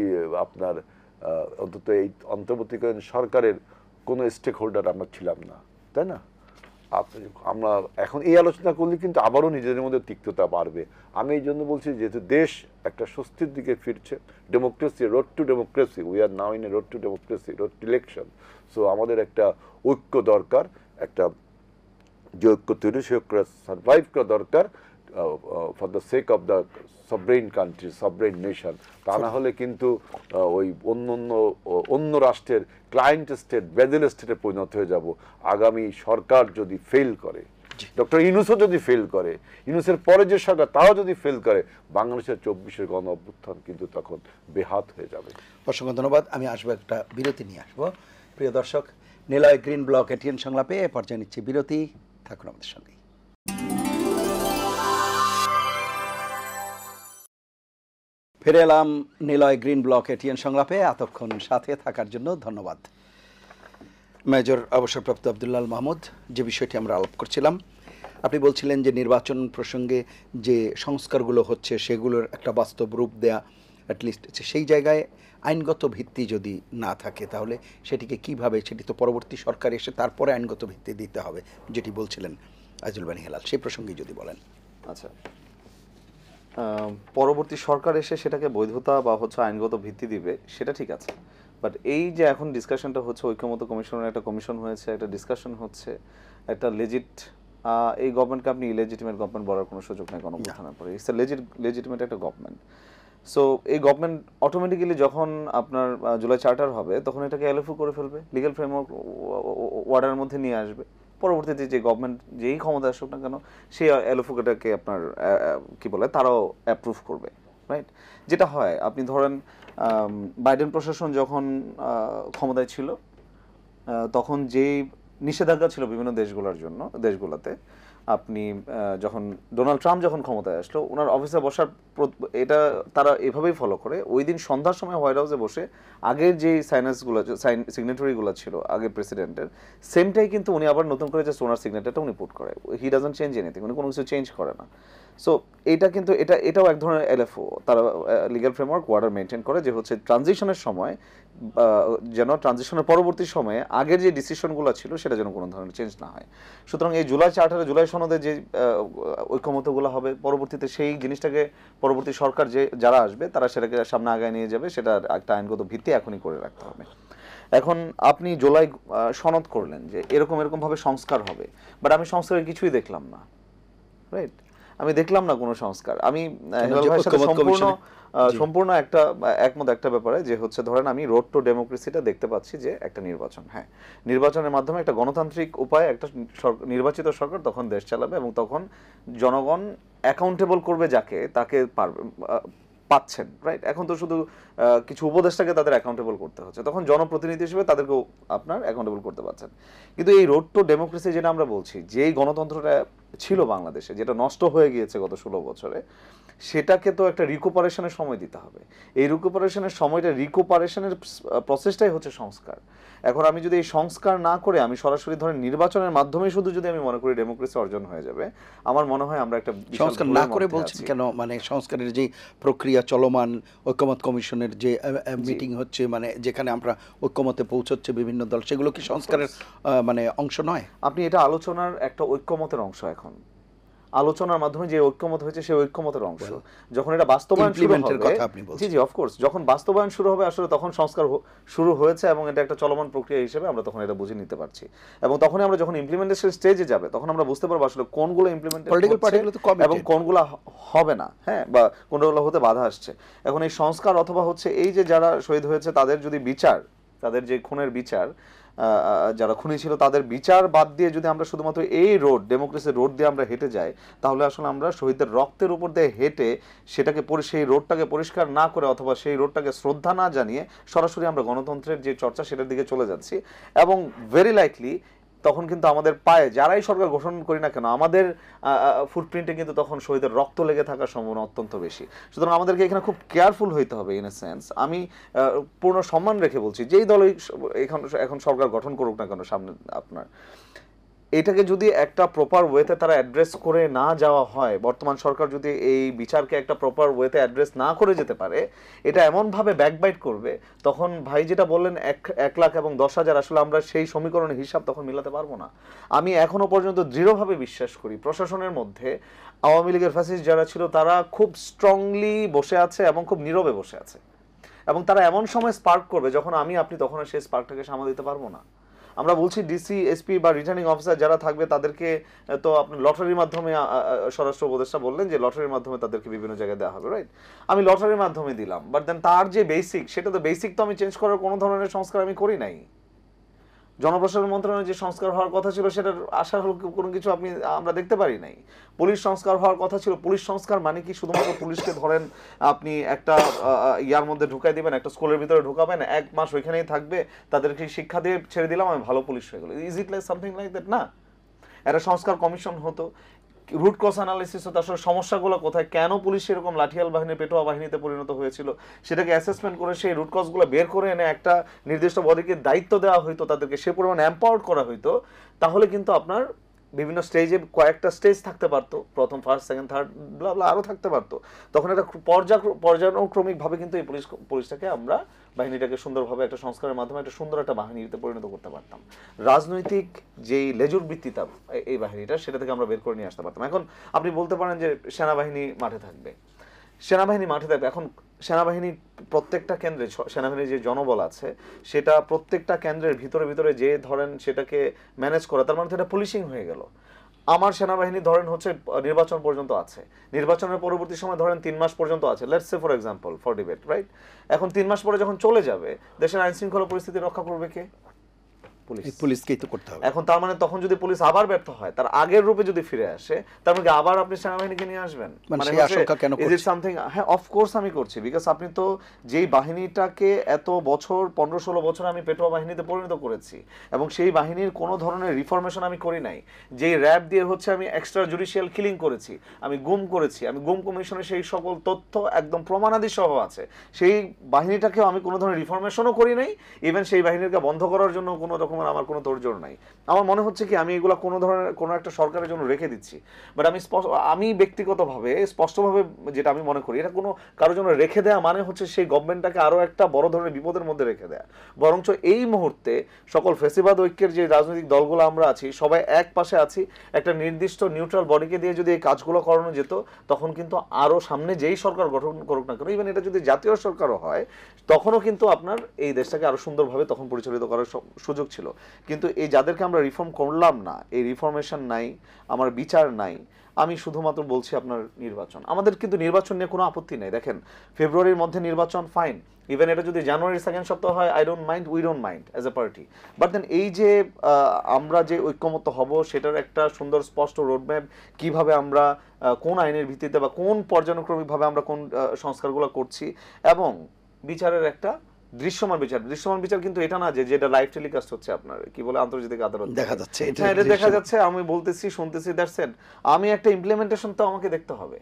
আপনার অন্তত এই অন্তর্বর্তীকালীন সরকারের কোনো স্টেক হোল্ডার আমরা ছিলাম না, তাই না? আমরা এখন এই আলোচনা করলে কিন্তু আবারও নিজেদের মধ্যে তিক্ততা বাড়বে। আমি এই জন্য বলছি, যেহেতু দেশ একটা স্বস্তির দিকে ফিরছে, democracy, road two democracy, we are now in a road two democracy, road two election. So আমাদের একটা ঐক্য দরকার, একটা যে ঐক্য তৈরি, সে ঐক্য সার্ভাইভ করা দরকার for the sake of the sovereign country, sovereign nation. তা না হলে কিন্তু ওই অন্য রাষ্ট্রের ক্লায়েন্ট স্টেট, বেজেল স্টেটে পরিণত হয়ে যাব। আগামী সরকার যদি ফেল করে, ডক্টর ইউনূসও যদি ফেল করে, ইউনূসের পরে যে সরকার তাও যদি ফেল করে, বাংলাদেশের 24-এর গণ অভ্যুত্থান কিন্তু তখন বেহাত হয়ে যাবে। অসংখ্য ধন্যবাদ। আমি আসবো, একটা বিরতি নিয়ে আসবো। প্রিয় দর্শক, নিলয় গ্রিন ব্লক এটিএন সংলাপে এ পর্যায়ে নিচ্ছি বিরতি। থাকুন আমাদের সঙ্গে। ফিরে এলাম নিলয় গ্রিন ব্লক এটিএন সংলাপে। এতক্ষণ সাথে থাকার জন্য ধন্যবাদ। মেজর অবসরপ্রাপ্ত আব্দুল্লাহ মাহমুদ, যে বিষয়টি আমরা আলাপ করছিলাম, আপনি বলছিলেন যে নির্বাচন প্রসঙ্গে যে সংস্কারগুলো হচ্ছে সেগুলোর একটা বাস্তব রূপ দেয়া, অ্যাটলিস্ট সেই জায়গায় আইনগত ভিত্তি যদি না থাকে তাহলে সেটিকে কিভাবে, সেটি তো পরবর্তী সরকার এসে তারপরে আইনগত ভিত্তি দিতে হবে, যেটি বলছিলেন আইজুল বানী হেলাল, সেই প্রসঙ্গে যদি বলেন। আচ্ছা, পরবর্তী সরকার এসে সেটাকে বৈধতা বা হচ্ছে আইনগত ভিত্তি দিবে, সেটা ঠিক আছে। বাট এই যে এখন ডিসকাশনটা হচ্ছে, ঐক্যমত্য কমিশনের একটা কমিশন হয়েছে, একটা ডিসকাশন হচ্ছে, একটা লেজিট, এই গভর্নমেন্টকে আপনি ইলেজিটিমেট গভর্নমেন্ট বলার কোনো সুযোগ নেই গণপ্রধানের পরে। ইটস এ লেজিটিমেট একটা গভর্নমেন্ট। সো এই গভর্নমেন্ট অটোমেটিক্যালি যখন আপনার জুলাই চার্টার হবে তখন এটাকে এলএফও করে ফেলবে, লিগ্যাল ফ্রেমওয়ার্ক ওয়ার্ডারের মধ্যে নিয়ে আসবে। পরবর্তীতে যে গভর্নমেন্ট যেই ক্ষমতা আসুক না কেন সেই এলএফওটাকে আপনার কি বলে তারাও অ্যাপ্রুভ করবে, রাইট? যেটা হয়, আপনি ধরেন বাইডেন প্রশাসন যখন ক্ষমতায় ছিল তখন যেই নিষেধাজ্ঞা ছিল বিভিন্ন দেশগুলোতে, আপনি যখন ডোনাল্ড ট্রাম্প যখন ক্ষমতায় আসলো, ওনার অফিসে বসার এটা তারা এভাবেই ফলো করে। ওই দিন সন্ধ্যার সময় হোয়াইট হাউসে বসে আগের যে সিগনেটরিগুলো ছিল আগের প্রেসিডেন্টের, সেমটাই কিন্তু উনি আবার নতুন করে যে ওনার সিগনেচারটা উনি পুট করে। হি ডাজন্ট চেঞ্জ এনিথিং, উনি কোনো কিছু চেঞ্জ করে না। সো এটা কিন্তু এটাও এক ধরনের এলএফও, তারা লিগ্যাল ফ্রেমওয়ার্ক ওয়ার্ডার মেনটেন করে, যে হচ্ছে ট্রানজিশনের সময় যেন ট্রানজিশনের পরবর্তী সময়ে আগের যে ডিসিশনগুলো ছিল সেটা যেন কোনো ধরনের চেঞ্জ না হয়। সুতরাং এই জুলাই চার্টারে, জুলাই সনদে যে ঐক্যমত্যগুলো হবে, পরবর্তীতে সেই জিনিসটাকে পরবর্তী সরকার যারা আসবে তারা সেটাকে সামনে আগায় নিয়ে যাবে, সেটার একটা আইনগত ভিত্তি এখনই করে রাখতে হবে। এখন আপনি জুলাই সনদ করলেন যে এরকম ভাবে সংস্কার হবে, বাট আমি সংস্কারের কিছুই দেখলাম না, রাইট? আমি দেখলাম না কোনো সংস্কার। আমি সম্পূর্ণ একটা একমত একটা ব্যাপারে, যে হচ্ছে ধরেন আমি রোড টু ডেমোক্রেসিটা দেখতে পাচ্ছি যে একটা নির্বাচন, হ্যাঁ, নির্বাচনের মাধ্যমে একটা গণতান্ত্রিক উপায়ে একটা নির্বাচিত সরকার তখন দেশ চালাবে, এবং তখন জনগণ অ্যাকাউন্টেবল করবে যাকে তাকে পাচ্ছেন, রাইট? এখন তো শুধু কিছু উপদেষ্টাকে তাদের অ্যাকাউন্টেবল করতে হচ্ছে, তখন জনপ্রতিনিধি হিসেবে তাদেরকেও আপনার অ্যাকাউন্টেবল করতে পারছেন। কিন্তু এই রোড টু ডেমোক্রেসি যেটা আমরা বলছি, যেই গণতন্ত্রটা ছিল বাংলাদেশে, যেটা নষ্ট হয়ে গিয়েছে গত 16 বছরে, সেটাকে তো একটা রিকুপারেশনের সময় দিতে হবে। এই রিকুপারেশনের প্রসেসটাই হচ্ছে সংস্কার। এখন আমি যদি এই সংস্কার না করে আমি সরাসরি ধরেন নির্বাচনের মাধ্যমে শুধু যদি আমি মনে করি ডেমোক্রেসি অর্জন হয়ে যাবে, আমার মনে হয় আমরা একটা সংস্কার না করে বলছেন কেন? মানে সংস্কারের যে প্রক্রিয়া চলমান, ঐক্যমত কমিশনের যে মিটিং হচ্ছে, মানে যেখানে আমরা ঐক্যমতে পৌঁছচ্ছে বিভিন্ন দল, সেগুলো কি সংস্কারের মানে অংশ নয়? আপনি এটা আলোচনার একটা ঐক্যমতের অংশ। এখন আলোচনার মাধ্যমে যে ঐক্যমত হয়েছে সেই ঐক্যমতের অংশ। যখন এটা বাস্তবায়ন শুরু হবে, জি অফকোর্স, যখন বাস্তবায়ন শুরু হবে আসলে তখন সংস্কার শুরু হয়েছে, এবং এটা একটা চলমান প্রক্রিয়া হিসেবে আমরা তখন এটা বুঝে নিতে পারছি। এবং তখনই আমরা যখন ইমপ্লিমেন্টেশন স্টেজে যাবে তখন আমরা বুঝতে পারবো আসলে কোনগুলো ইমপ্লিমেন্টেড এবং কোনগুলো হবে না, হ্যাঁ, বা কোনগুলো হতে বাধা আসছে। এখন এই সংস্কার অথবা হচ্ছে এই যে যারা শহীদ হয়েছে তাদের যদি বিচার, তাদের যে খুনের বিচার, যারা খুনি ছিল তাদের বিচার বাদ দিয়ে যদি আমরা শুধুমাত্র এই রোড, ডেমোক্রেসির রোড দিয়ে আমরা হেঁটে যাই, তাহলে আসলে আমরা শহীদদের রক্তের উপর দিয়ে হেঁটে সেটাকে সেই রোডটাকে পরিষ্কার না করে অথবা সেই রোডটাকে শ্রদ্ধা না জানিয়ে সরাসরি আমরা গণতন্ত্রের যে চর্চা সেটার দিকে চলে যাচ্ছি। এবং ভেরি লাইকলি তখন কিন্তু আমাদের পায়ে যারাই সরকার গঠন করি না কেন, আমাদের ফুটপ্রিন্টে কিন্তু তখন শহীদের রক্ত লেগে থাকার সম্ভাবনা অত্যন্ত বেশি। সুতরাং আমাদেরকে এখানে খুব কেয়ারফুল হইতে হবে। ইন এ সেন্স আমি পূর্ণ সম্মান রেখে বলছি, যেই দলই এখন সরকার গঠন করুক না কেন সামনে, আপনার এটাকে যদি একটা প্রপার ওয়েতে তারা অ্যাড্রেস করে না যাওয়া হয়, বর্তমান সরকার যদি এই বিচারকে একটা প্রপার ওয়েতে অ্যাড্রেস না করে যেতে পারে, এটা এমনভাবে ব্যাকবাইট করবে, তখন ভাই যেটা বললেন 1 লাখ এবং 10,000, আসলে আমরা সেই সমীকরণের হিসাব তখন মিলাতে পারবো না। আমি এখনো পর্যন্ত দৃঢ়ভাবে বিশ্বাস করি প্রশাসনের মধ্যে আওয়ামী লীগের ফ্যাসিস্ট যারা ছিল তারা খুব স্ট্রংলি বসে আছে এবং খুব নীরবে বসে আছে, এবং তারা এমন সময় স্পার্ক করবে যখন আপনি তখন সেই স্পার্কটাকে সামাল দিতে পারবো না। আমরা বলছি ডিসি, এসপি বা রিটার্নিং অফিসার যারা থাকবে তাদেরকে তো আপনি লটারির মাধ্যমে, স্বরাষ্ট্র উপদেষ্টা বললেন যে লটারির মাধ্যমে তাদেরকে বিভিন্ন জায়গায় দেওয়া হবে, রাইট? আমি লটারির মাধ্যমে দিলাম, বাট দেন তার যে বেসিক, সেটা তো বেসিক তো আমি চেঞ্জ করার কোনো ধরনের সংস্কার আমি করি নাই। জনপ্রশাসন মন্ত্রণালয়ের যে সংস্কার হওয়ার কথা ছিল সেটার আশার কোনো কিছু আমরা দেখতে পারি নাই। পুলিশ সংস্কার হওয়ার কথা ছিল, পুলিশ সংস্কার মানে কি শুধুমাত্র পুলিশকে ধরেন আপনি একটা ইয়ার মধ্যে ঢুকাই দিবেন, একটা স্কুলের ভিতরে ঢুকাবেন, 1 মাস ওইখানেই থাকবে, তাদেরকে শিক্ষা দিয়ে ছেড়ে দিলাম, আমি ভালো পুলিশ হয়ে গেল? Is it like something like that? না, একটা সংস্কার কমিশন হতো, রুট কজ অ্যানালিসিস হতো আসলে সমস্যাগুলো কোথায়, কেন পুলিশ এরকম লাঠিয়াল বাহিনী পেটোয়া বাহিনীতে পরিণত হয়েছিল, সেটাকে অ্যাসেসমেন্ট করে সেই রুট কজগুলো বের করে এনে একটা নির্দিষ্ট বডিকে দায়িত্ব দেওয়া হইতো, তাদেরকে সে পরিমাণ এম্পাওয়ার্ড করা হইতো, তাহলে কিন্তু আপনার বিভিন্ন স্টেজে কয়েকটা স্টেজ থাকতে পারতো, প্রথম ফার্স্ট সেকেন্ড থার্ড ব্লা ব্লা আরও থাকতে পারতো। তখন একটা পর্যায়ক্রমিকভাবে কিন্তু এই পুলিশটাকে আমরা বাহিনীটাকে সুন্দরভাবে একটা সংস্কারের মাধ্যমে একটা সুন্দর একটা বাহিনীতে পরিণত করতে পারতাম। রাজনৈতিক যেই লেজুর বৃত্তিতা এই বাহিনীটা, সেটা থেকে আমরা বের করে নিয়ে আসতে পারতাম। এখন আপনি বলতে পারেন যে সেনাবাহিনী মাঠে থাকবে, সেনাবাহিনী মাঠে থাকবে। এখন সেনাবাহিনী প্রত্যেকটা কেন্দ্রে সেনাবাহিনীর যে জনবল আছে, সেটা প্রত্যেকটা কেন্দ্রের ভিতরে ভিতরে যে ধরেন সেটাকে ম্যানেজ করা, তার মানে তো এটা পুলিশিং হয়ে গেল। আমার সেনাবাহিনী ধরেন হচ্ছে নির্বাচন পর্যন্ত আছে, নির্বাচনের পরবর্তী সময় ধরেন 3 মাস পর্যন্ত আছে, let's say for example for debate, right? এখন 3 মাস পরে যখন চলে যাবে, দেশের আইন শৃঙ্খলা পরিস্থিতি রক্ষা করবে কে? পুলিশকেই তো করতে হবে। এখন তার মানে তখন যদি পুলিশ আবার ব্যর্থ হয়, তার আগের রূপে যদি ফিরে আসে, তার মানে আবার আপনি সেনাবাহিনীকে নিয়ে আসবেন? মানে সেই আশঙ্কা কেন করছেন? Is it something? হ্যাঁ, অফকোর্স আমি করছি, বিকজ আপনি তো যেই বাহিনীটাকে এত বছর 15-16 বছর আমি পেটোয়া বাহিনীতে পরিণত করেছি, এবং সেই বাহিনীর কোনো ধরনের রিফরমেশন আমি করি নাই, যেই র্যাব দিয়ে হচ্ছে আমি এক্সট্রা জুডিশিয়াল কিলিং করেছি, আমি গুম করেছি, আমি গুম কমিশনের সেই সকল তথ্য একদম প্রমাণাদি সহ আছে, সেই বাহিনীটাকেও আমি কোনো ধরনের রিফরমেশনও করি নাই, ইভেন সেই বাহিনীকে বন্ধ করার জন্য কোনো রকমের আমার কোনো তোড়জোড় নাই। আমার মনে হচ্ছে কি আমি এগুলা কোনো ধরনের কোনো একটা সরকারের জন্য রেখে দিচ্ছি, বাট আমি ব্যক্তিগতভাবে স্পষ্টভাবে যেটা আমি মনে করি, এটা কোনো কারোর জন্য রেখে দেওয়া মানে হচ্ছে সেই গভর্নমেন্টটাকে আরও একটা বড় ধরনের বিপদের মধ্যে রেখে দেয়া। বরঞ্চ এই মুহূর্তে সকল ফেসিবাদ ঐক্যের যে রাজনৈতিক দলগুলো আমরা আছি, সবাই এক পাশে আছি, একটা নির্দিষ্ট নিউট্রাল বডিকে দিয়ে যদি এই কাজগুলো করানো যেত, তখন কিন্তু আরও সামনে যেই সরকার গঠন করুক না কেন, ইভেন এটা যদি জাতীয় সরকারও হয়, তখনও কিন্তু আপনার এই দেশটাকে আরও সুন্দরভাবে তখন পরিচালিত করার সুযোগ ছিল। কিন্তু এই যাদেরকে আমরা রিফর্ম করলাম না, এই রিফরমেশন নাই, আমার বিচার নাই, আমি শুধুমাত্র বলছি আপনার নির্বাচন, আমাদের কিন্তু নির্বাচন নিয়ে কোনো আপত্তি নেই। দেখেন, ফেব্রুয়ারির মধ্যে নির্বাচন ফাইন, ইভেন এটা যদি জানুয়ারির সেকেন্ড সপ্তাহ হয়, I don't mind, we don't mind as a party. But then এই যে আমরা যে ঐক্যমত্য হব, সেটার একটা সুন্দর স্পষ্ট রোডম্যাপ, কিভাবে আমরা কোন আইনের ভিত্তিতে বা কোন পর্যায়ক্রমিকভাবে আমরা কোন সংস্কারগুলো করছি, এবং বিচারের একটা দৃশ্যমান বিচার কিন্তু এটা না যে যেটা লাইভ টেলিকাস্ট হচ্ছে আপনার কি বলে আন্তর্জাতিক আদালত দেখা যাচ্ছে, হ্যাঁ এটা দেখা যাচ্ছে, আমি বলতেছি শুনতেছি, দ্যাটস ইট। আমি একটা ইমপ্লিমেন্টেশন তো আমাকে দেখতে হবে,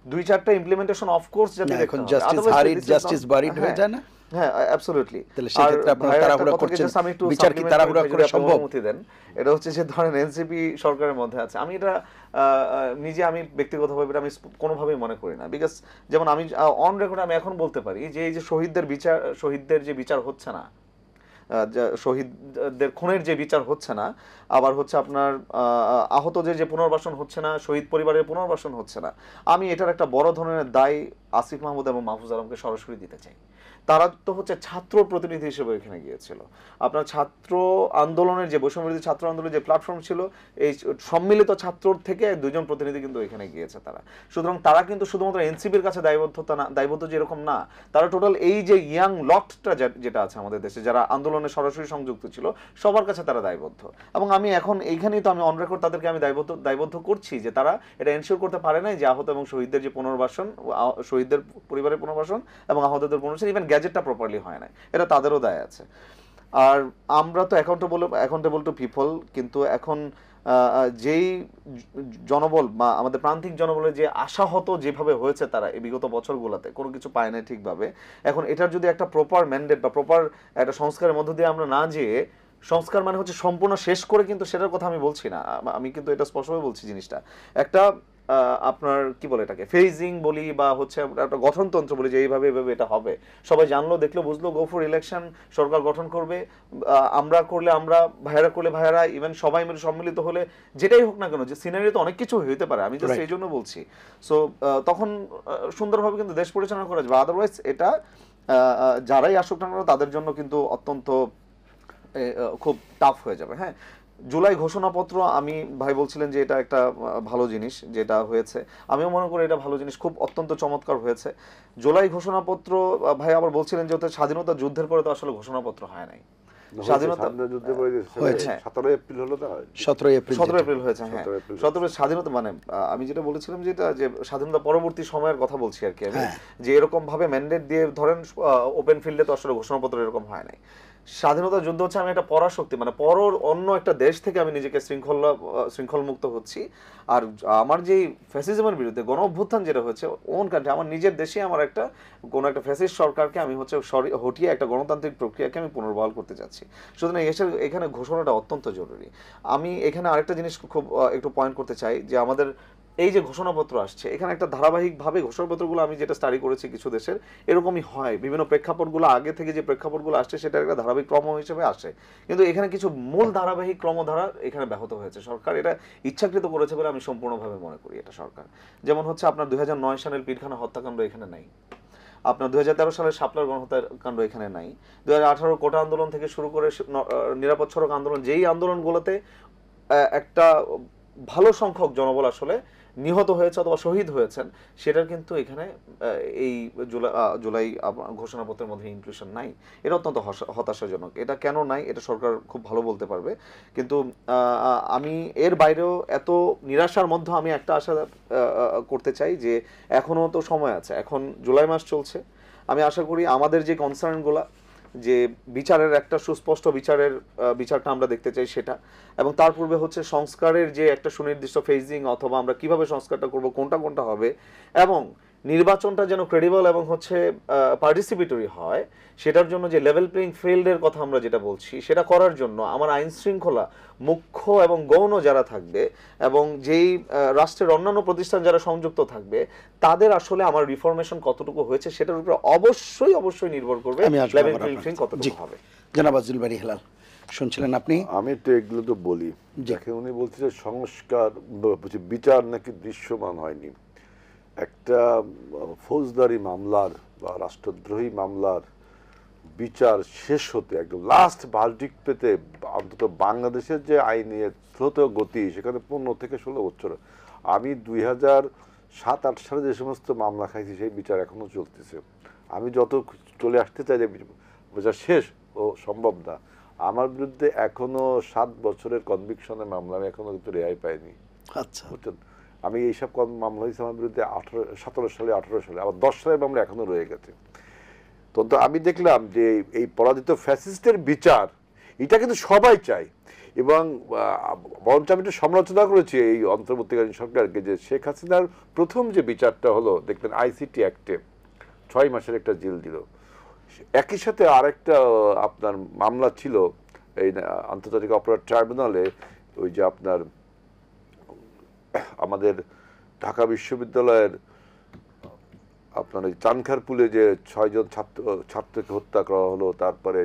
2-4টা ইমপ্লিমেন্টেশন অফকোর্স যাতে দেখতে এখন হবে। জাস্টিস হারিড জাস্টিস বারিড হয়ে যায় না? হ্যাঁ, অ্যাবসলিউটলি। তাহলে সেই ক্ষেত্রে আপনারা তাড়াহুড়া করছেন, বিচার কি তাড়াহুড়া করে সম্ভব? দেন, এটা হচ্ছে যে ধরেন এনসিপি সরকারের মধ্যে আছে, আমি এটা নিজে আমি ব্যক্তিগতভাবে আমি কোনোভাবেই মনে করি না, বিকজ যেমন আমি অন রেকর্ড আমি এখন বলতে পারি যে এই যে শহীদদের যে বিচার হচ্ছে না, শহীদদের খুনের যে বিচার হচ্ছে না, আবার হচ্ছে আপনার আহতদের যে পুনর্বাসন হচ্ছে না, শহীদ পরিবারের পুনর্বাসন হচ্ছে না, আমি এটার একটা বড় ধরনের দায় আসিফ মাহমুদ এবং মাহফুজ আলমকে সরাসরি দিতে চাই। তারা তো হচ্ছে ছাত্র প্রতিনিধি হিসেবে এখানে গিয়েছিল, আপনার ছাত্র আন্দোলনের যে বৈষম্যবিরোধী ছাত্র আন্দোলনের যে প্ল্যাটফর্ম ছিল, এই সম্মিলিত ছাত্র থেকে 2জন প্রতিনিধি কিন্তু এখানে গিয়েছে তারা। সুতরাং তারা কিন্তু শুধুমাত্র এনসিপির কাছে দায়বদ্ধ যে এরকম না, তারা টোটাল এই যে ইয়াং লটটা যেটা আছে আমাদের দেশে, যারা আন্দোলনে সরাসরি সংযুক্ত ছিল, সবার কাছে তারা দায়বদ্ধ। এবং আমি এখন এইখানেই তো আমি অন রেকর্ড তাদেরকে আমি দায়বদ্ধ করছি যে তারা এটা এনশিওর করতে পারে না যে আহত এবং শহীদদের যে পুনর্বাসন, শহীদদের পরিবারের পুনর্বাসন এবং আহতদের পুনর্বাসন, ইভেন গ্যাজেটটা প্রপারলি হয় না, এটা তাদেরও দায় আছে। আর আমরা তো অ্যাকাউন্টেবল টু পিপল, কিন্তু এখন যেই জনবল বা আমাদের প্রান্তিক জনবলের যে আশাহত যেভাবে হয়েছে তারা এই বিগত বছরগুলোতে কোনো কিছু পায় না ঠিকভাবে, এখন এটার যদি একটা প্রপার ম্যান্ডেট বা প্রপার একটা সংস্কারের মধ্য দিয়ে আমরা না যেয়ে, সংস্কার মানে হচ্ছে সম্পূর্ণ শেষ করে কিন্তু সেটার কথা আমি বলছি না, আমি কিন্তু এটা স্পষ্টভাবে বলছি জিনিসটা একটা আপনার কি বলে এটাকে ফেজিং বলি বা হচ্ছে একটা গঠনতন্ত্র বলি যে এইভাবে এটা হবে, সবাই জানলো দেখলো বুঝলো, গো ফর ইলেকশন, সরকার গঠন করবে, আমরা করলে আমরা, ভাইয়ারা করলে ভাইয়ারা, ইভেন সবাই মিলে সম্মিলিত হলে যেটাই হোক না কেন, যে সিনারি তো অনেক কিছু হইতে পারে, আমি জাস্ট এই জন্য বলছি। সো তখন সুন্দরভাবে কিন্তু দেশ পরিচালনা করা যাবে, আদারওয়াইজ এটা যারাই আসুক না কেন তাদের জন্য কিন্তু অত্যন্ত খুব টাফ হয়ে যাবে। হ্যাঁ, জুলাই ঘোষণাপত্র, আমি ভাই বলছিলেন যে এটা একটা ভালো জিনিস যেটা হয়েছে, আমিও মনে করি এটা ভালো জিনিস, খুব অত্যন্ত চমৎকার হয়েছে জুলাই ঘোষণাপত্র। ভাই আবার বলছিলেন যে স্বাধীনতা যুদ্ধের পরে তো আসলে ঘোষণাপত্র হয় নাই, স্বাধীনতা 17 এপ্রিল হলো, 17 এপ্রিল হয়েছে। হ্যাঁ, 17 স্বাধীনতা মানে আমি যেটা বলেছিলাম যেটা যে স্বাধীনতা পরবর্তী সময়ের কথা বলছি আর কি আমি, যে এরকম ভাবে ম্যান্ডেট দিয়ে ধরেন ওপেন ফিল্ডে তো আসলে ঘোষণাপত্র এরকম হয় নাই। স্বাধীনতা যুদ্ধ হচ্ছে আমি একটা পরাশক্তি, মানে অন্য একটা দেশ থেকে আমি নিজেকে শৃঙ্খল মুক্ত হচ্ছি। আর আমার যে ফ্যাসিজমের বিরুদ্ধে গণ অভ্যুত্থান যেটা হচ্ছে ওন কান্ট্রি, আমার নিজের দেশে আমার কোনো একটা ফ্যাসিস্ট সরকারকে আমি হটিয়ে একটা গণতান্ত্রিক প্রক্রিয়াকে আমি পুনর্বহাল করতে যাচ্ছি। সুতরাং এখানে ঘোষণাটা অত্যন্ত জরুরি। আমি এখানে আরেকটা জিনিস খুব একটু পয়েন্ট করতে চাই যে আমাদের এই যে ঘোষণাপত্র আসছে, এখানে একটা ধারাবাহিকভাবে ঘোষণাপত্রগুলো আমি যেটা স্টাডি করেছি কিছু দেশের এরকমই হয়, বিভিন্ন প্রেক্ষাপটগুলো আগে থেকে যে প্রেক্ষাপটগুলো আসছে সেটা একটা ধারাবাহিক ক্রম হিসেবে আসে, কিন্তু এখানে কিছু মূল ধারাবাহিক ক্রমধারা এখানে ব্যাহত হয়েছে। সরকার এটা ইচ্ছাকৃত করেছে বলে আমি সম্পূর্ণভাবে মনে করি এটা সরকার। যেমন হচ্ছে আপনার 2009 সালের পিলখানা হত্যাকাণ্ড এখানে নাই, আপনার 2013 সালের শাপলার গণহত্যাকাণ্ড এখানে নাই, 2018 কোটা আন্দোলন থেকে শুরু করে নিরাপদ সড়ক আন্দোলন, যেই আন্দোলনগুলোতে একটা ভালো সংখ্যক জনবল আসলে নিহত হয়েছে অথবা শহীদ হয়েছেন, সেটার কিন্তু এখানে এই জুলাই ঘোষণাপত্রের মধ্যে ইনক্লুশন নাই। এটা অত্যন্ত হতাশাজনক। এটা কেন নাই এটা সরকার খুব ভালো বলতে পারবে। কিন্তু আমি এর বাইরেও এত নিরাশার মধ্যে আমি একটা আশা করতে চাই যে এখনো তো সময় আছে, এখন জুলাই মাস চলছে। আমি আশা করি আমাদের যে কনসার্নগুলা, যে বিচারের একটা সুস্পষ্ট বিচারটা আমরা দেখতে চাই সেটা, এবং তার পূর্বে হচ্ছে সংস্কারের যে একটা সুনির্দিষ্ট ফেজিং অথবা আমরা কিভাবে সংস্কারটা করব, কোনটা হবে, এবং নির্বাচনটা যেন ক্রেডিবল এবং হচ্ছে পার্টিসিপেটরি হয়, সেটার জন্য যে লেভেল প্লেইং ফিল্ডের কথা আমরা যেটা বলছি, সেটা করার জন্য আমার আইন শৃঙ্খলা মুখ্য এবং গৌণ যারা থাকবে এবং যেই রাষ্ট্রের অন্যান্য প্রতিষ্ঠান যারা সংযুক্ত থাকবে, তাদের আসলে আমার রিফরমেশন কতটুকু হয়েছে সেটার উপরে অবশ্যই নির্ভর করবে লেভেল প্লেইং ফিল্ড কতটুকু হবে। জনাব আজিজুল বারী হেলাল, শুনছিলেন আপনি? আমি তো এগুলো তো বলি, দেখেন উনি বলছে যে সংস্কার বিচার নাকি দৃশ্যমান হয়নি। একটা ফৌজদারি মামলার বা রাষ্ট্রদ্রোহী মামলার বিচার শেষ হতে একদম লাস্ট ভার্ডিক্ট পেতে অন্তত বাংলাদেশের যে আইনের দ্রুত গতি, সেখানে 15 থেকে 16 বছর। আমি 2007-8 সালে যে সমস্ত মামলা খাইছি সেই বিচার এখনো চলতেছে। আমি যত চলে আসতে চাই যে বিচার শেষ ও সম্ভব না। আমার বিরুদ্ধে এখনো 7 বছরের কনভিকশনের মামলা, আমি এখনো কিন্তু রেহাই পাইনি। আচ্ছা, বুঝছেন, আমি এইসব মামলা হয়েছে আমার বিরুদ্ধে 17 সালে 18 সালে, আবার 10 সালের মামলা এখনো রয়ে গেছে। তো আমি দেখলাম যে এই পরাজিত ফ্যাসিস্টের বিচার এটা কিন্তু সবাই চায়, এবং বরঞ্চ আমি একটু সমালোচনা করেছি এই অন্তর্বর্তীকালীন সরকারকে যে শেখ হাসিনার প্রথম যে বিচারটা হলো, দেখবেন আইসিটি অ্যাক্টে 6 মাসের একটা জেল দিল। একই সাথে আরেকটা আপনার মামলা ছিল এই আন্তর্জাতিক অপরাধ ট্রাইব্যুনালে, ওই যে আপনার আমাদের ঢাকা বিশ্ববিদ্যালয়ের আপনার ওই চানখারপুলে যে 6 জন ছাত্রকে হত্যা করা হলো, তারপরে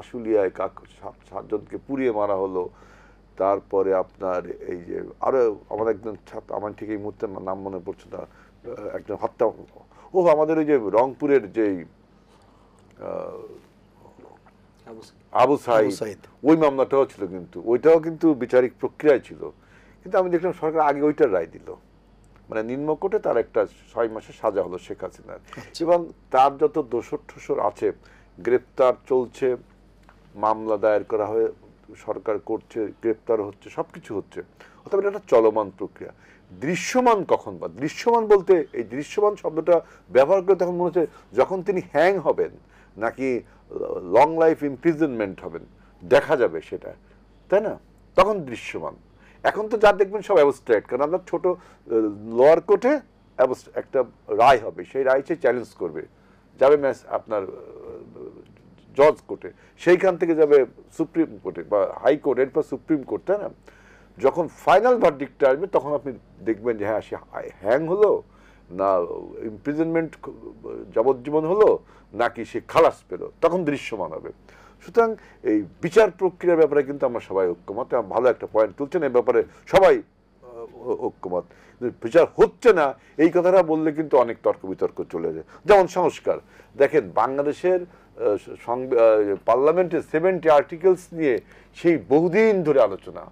আশুলিয়ায় 7 জনকে পুড়িয়ে মারা হলো, তারপরে আপনার এই যে আরো আমার একজন ছাত্র, আমার ঠিক এই মুহূর্তে নাম মনে পড়ছে না, একজন হত্যা, আমাদের ওই যে রংপুরের যেই আবু সাইদ, ওই মামলাটাও ছিল, কিন্তু ওইটাও কিন্তু বিচারিক প্রক্রিয়ায় ছিল। কিন্তু আমি দেখলাম সরকার আগে ওইটার রায় দিল, মানে নিম্নকোর্টে তার একটা 6 মাসের সাজা হলো শেখ হাসিনার, এবং তার যত দোষর ঠোসর আছে গ্রেপ্তার চলছে, মামলা দায়ের করা হয়ে সরকার করছে, গ্রেপ্তার হচ্ছে, সবকিছু হচ্ছে। অর্থাৎ এটা একটা চলমান প্রক্রিয়া। দৃশ্যমান কখন, বা দৃশ্যমান বলতে এই দৃশ্যমান শব্দটা ব্যবহার করে তখন মনে হচ্ছে যখন তিনি হ্যাং হবেন নাকি লং লাইফ ইমপ্রিজনমেন্ট হবেন, দেখা যাবে সেটা, তাই না? তখন দৃশ্যমান। এখন তো যা দেখবেন সব অ্যাবস্ট্রাক্ট, কারণ আপনার ছোট লোয়ার কোর্টে একটা রায় হবে, সেই রায় সে চ্যালেঞ্জ করবে, যাবে আপনার জজ কোর্টে, সেইখান থেকে যাবে সুপ্রিম কোর্টে বা হাইকোর্ট, এরপর সুপ্রিম কোর্ট, তাই না? যখন ফাইনাল ভার্ডিক্টটা আসবে তখন আপনি দেখবেন যে হ্যাঁ সে হ্যাং হলো না ইমপ্রিজনমেন্ট যাবজ্জীবন হলো নাকি সে খালাস পেল, তখন দৃশ্যমান হবে। সুতরাং এই বিচার প্রক্রিয়ার ব্যাপারে কিন্তু আমরা সবাই ঐক্যমত, ভালো একটা পয়েন্ট তুলছেন, এই ব্যাপারে সবাই ঐক্যমত। বিচার হচ্ছে না এই কথাটা বললে কিন্তু অনেক তর্ক বিতর্ক চলে যায়। যেমন সংস্কার, দেখেন বাংলাদেশের পার্লামেন্টে 70 আর্টিকেলস নিয়ে সেই বহুদিন ধরে আলোচনা,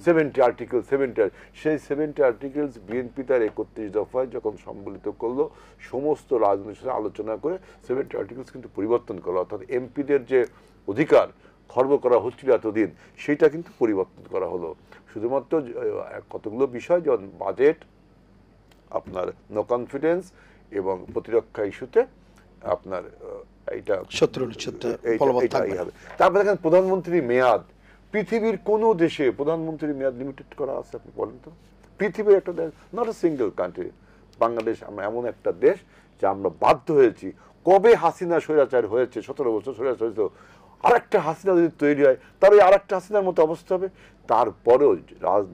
70 আর্টিকেল, সেই 70 আর্টিকেলস বিএনপি তার 31 দফায় যখন সম্বলিত করলো, সমস্ত রাজনৈতিক সাথে আলোচনা করে 70 আর্টিকেলস কিন্তু পরিবর্তন করলো, অর্থাৎ এমপিদের যে অধিকার খর্ব করা হচ্ছিল এতদিন, সেটা কিন্তু পরিবর্তন করা হলো। শুধুমাত্র কতগুলো বিষয়, যেমন বাজেট, আপনার নো কনফিডেন্স এবং প্রতিরক্ষা ইস্যুতে আপনার এইটা 70-79 ফলবৎ থাকবে। হবে। তারপরে দেখেন প্রধানমন্ত্রী মেয়াদ, পৃথিবীর কোন দেশে প্রধানমন্ত্রীর মেয়াদ লিমিটেড করা আছে আপনি বলেন তো? পৃথিবীর একটা দেশ, not a single country, Bangladesh আমরা এমন একটা দেশ যে আমরা বাধ্য হয়েছি, কবে হাসিনা স্বৈরাচার হয়েছে, 17 বছর স্বৈরাচার হয়েছে, আরেকটা হাসিনা যদি তৈরি হয় তার ওই আরেকটা হাসিনার মতো অবস্থা হবে। তারপরেও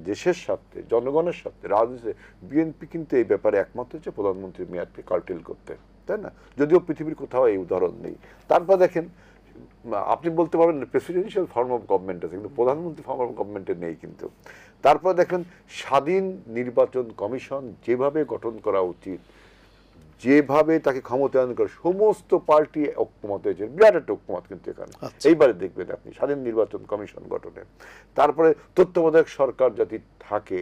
দেশের স্বার্থে, জনগণের স্বার্থে, রাজনীতি, বিএনপি কিন্তু এই ব্যাপারে একমত হয়েছে প্রধানমন্ত্রীর মেয়াদকে কার্টেল করতে, তাই না? যদিও পৃথিবীর কোথাও এই উদাহরণ নেই। তারপর দেখেন, আপনি বলতে পারবেন প্রেসিডেন্সিয়াল ফর্ম অফ গভর্নমেন্ট আছে, কিন্তু প্রধানমন্ত্রী ফর্ম অফ গভর্নমেন্টে নেই কিন্তু। তারপর দেখেন স্বাধীন নির্বাচন কমিশন যেভাবে গঠন করা উচিত, যেভাবে তাকে ক্ষমতায়ন করে সমস্ত পার্টি ঐক্যমত হয়েছে, বিরাট একটা ঐক্যমত কিন্তু এখানে। এইবারে দেখবেন আপনি স্বাধীন নির্বাচন কমিশন গঠনে। তারপরে তত্ত্বাবধায়ক সরকার যদি থাকে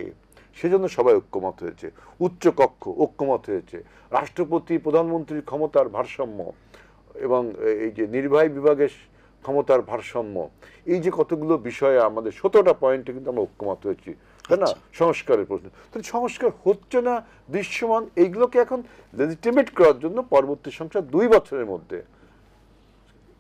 সেজন্য সবাই ঐক্যমত হয়েছে, উচ্চ কক্ষ ঐক্যমত হয়েছে, রাষ্ট্রপতি প্রধানমন্ত্রীর ক্ষমতার ভারসাম্য এবং এই যে নির্বাহী বিভাগের ক্ষমতার ভারসাম্য, এই যে কতগুলো বিষয়ে আমাদের 17টা পয়েন্টে কিন্তু আমরা ঐক্যমত হয়েছি, তাই না? সংস্কারের প্রশ্ন, তাহলে সংস্কার হচ্ছে না দৃশ্যমান। এইগুলোকে এখন লেজিটিমেট করার জন্য পরবর্তী সংসদ 2 বছরের মধ্যে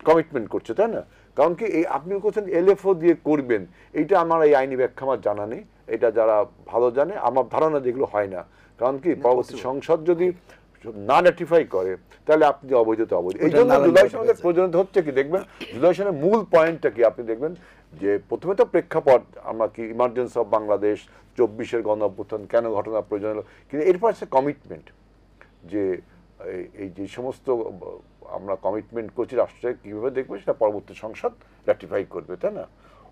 কমিটমেন্ট করছে, তাই না? কারণ কি এই আপনি বলছেন এলএফও দিয়ে করবেন, এইটা আমার এই আইনি ব্যাখ্যা আমার জানা নেই, এটা যারা ভালো জানে, আমার ধারণা যেগুলো হয় না। কারণ কি পরবর্তী সংসদ যদি না রেটিফাই করে তাহলে আপনি অবৈধতা অবৈধ। এই জন্য জুলাই সনদের প্রয়োজনীয়তা হচ্ছে কি দেখবেন, জুলাই সনদের মূল পয়েন্টটা কি আপনি দেখবেন যে প্রথমে তো প্রেক্ষাপট, আমরা কি ইমার্জেন্সি অফ বাংলাদেশ, 24-এর গণ অভ্যুত্থান কেন ঘটনা প্রয়োজন হলো, কিন্তু এরপর আছে কমিটমেন্ট, যে এই যে সমস্ত আমরা কমিটমেন্ট করছি রাষ্ট্রকে কীভাবে দেখবে সেটা পরবর্তী সংসদ র্যাটিফাই করবে, তাই না?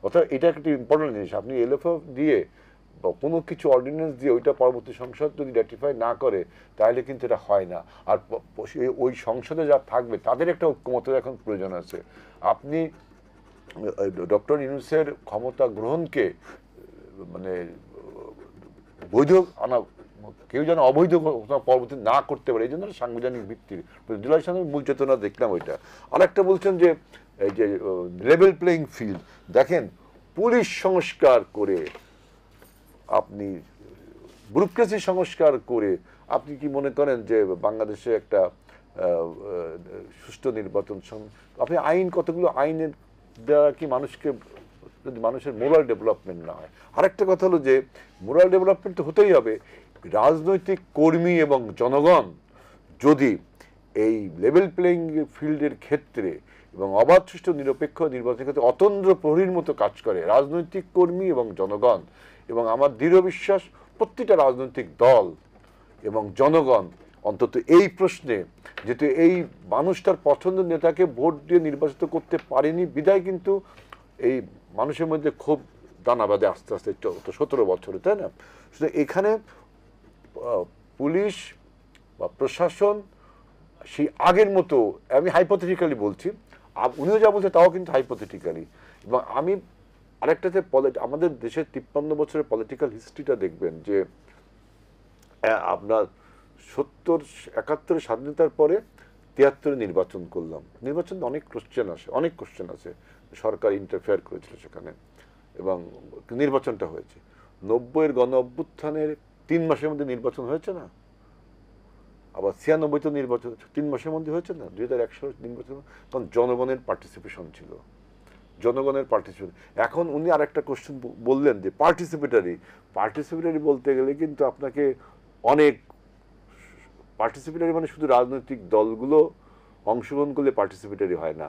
অর্থাৎ এটা একটা ইম্পর্টেন্ট জিনিস। আপনি এলএফও দিয়ে বা কোনো কিছু অর্ডিন্যান্স দিয়ে ওইটা পরবর্তী সংসদ যদি র্যাটিফাই না করে তাহলে কিন্তু এটা হয় না। আর ওই সংসদে যা থাকবে তাদের একটা ঐক্যমতের এখন প্রয়োজন আছে। আপনি ডক্টর ইউনূসের ক্ষমতা গ্রহণকে মানে বৈধ আনা, কেউ যেন অবৈধ পরবর্তী না করতে পারে, এই জন্য সাংবিধানিক ভিত্তির জুলাই সনদের মূল চেতনা দেখলাম ওইটা। আরেকটা বলছেন যে এই যে লেভেল প্লেইং ফিল্ড, দেখেন পুলিশ সংস্কার করে, আপনি ব্যুরোক্রেসি সংস্কার করে আপনি কি মনে করেন যে বাংলাদেশে একটা সুষ্ঠু নির্বাচন, আপনি আইন, কতগুলো আইনের দ্বারা কি মানুষকে, যদি মানুষের মোরাল ডেভেলপমেন্ট না হয়। আরেকটা কথা হলো যে মোরাল ডেভেলপমেন্ট তো হতেই হবে, রাজনৈতিক কর্মী এবং জনগণ যদি এই লেভেল প্লেইং ফিল্ডের ক্ষেত্রে এবং অবাধ সুষ্ঠু নিরপেক্ষ নির্বাচনের ক্ষেত্রে অতন্দ্র প্রহরীর মতো কাজ করে রাজনৈতিক কর্মী এবং জনগণ, এবং আমার দৃঢ় বিশ্বাস প্রত্যেকটা রাজনৈতিক দল এবং জনগণ অন্তত এই প্রশ্নে, যেহেতু এই মানুষটার পছন্দের নেতাকে ভোট দিয়ে নির্বাচিত করতে পারেনি বিধায় কিন্তু এই মানুষের মধ্যে ক্ষোভ দানা বাঁধে আস্তে আস্তে 17 বছরে, তাই না? শুধু এখানে পুলিশ বা প্রশাসন সেই আগের মতো, আমি হাইপোথেটিক্যালি বলছি, উনিও যা বলছে তাও কিন্তু হাইপোথেটিক্যালি। এবং আমি আরেকটাতে আমাদের দেশের 53 বছরের পলিটিক্যাল হিস্ট্রিটা দেখবেন যে আপনার 70-71 স্বাধীনতার পরে 73 নির্বাচন করলাম, নির্বাচন অনেক কোশ্চেন আছে, সরকার ইন্টারফেয়ার করেছিল সেখানে এবং নির্বাচনটা হয়েছে। 90-এর গণ অভ্যুত্থানের 3 মাসের মধ্যে নির্বাচন হয়েছে না, আবার 96 তো নির্বাচন 3 মাসের মধ্যে হয়েছে না, 2001 সালের নির্বাচন, কারণ জনগণের পার্টিসিপেশন ছিল, জনগণের পার্টিসিপেশন। এখন উনি আর একটা কোশ্চেন বললেন যে পার্টিসিপেটারি বলতে গেলে কিন্তু আপনাকে অনেক পার্টিসিপেটারি মানে শুধু রাজনৈতিক দলগুলো অংশগ্রহণ করলে পার্টিসিপেটারি হয় না,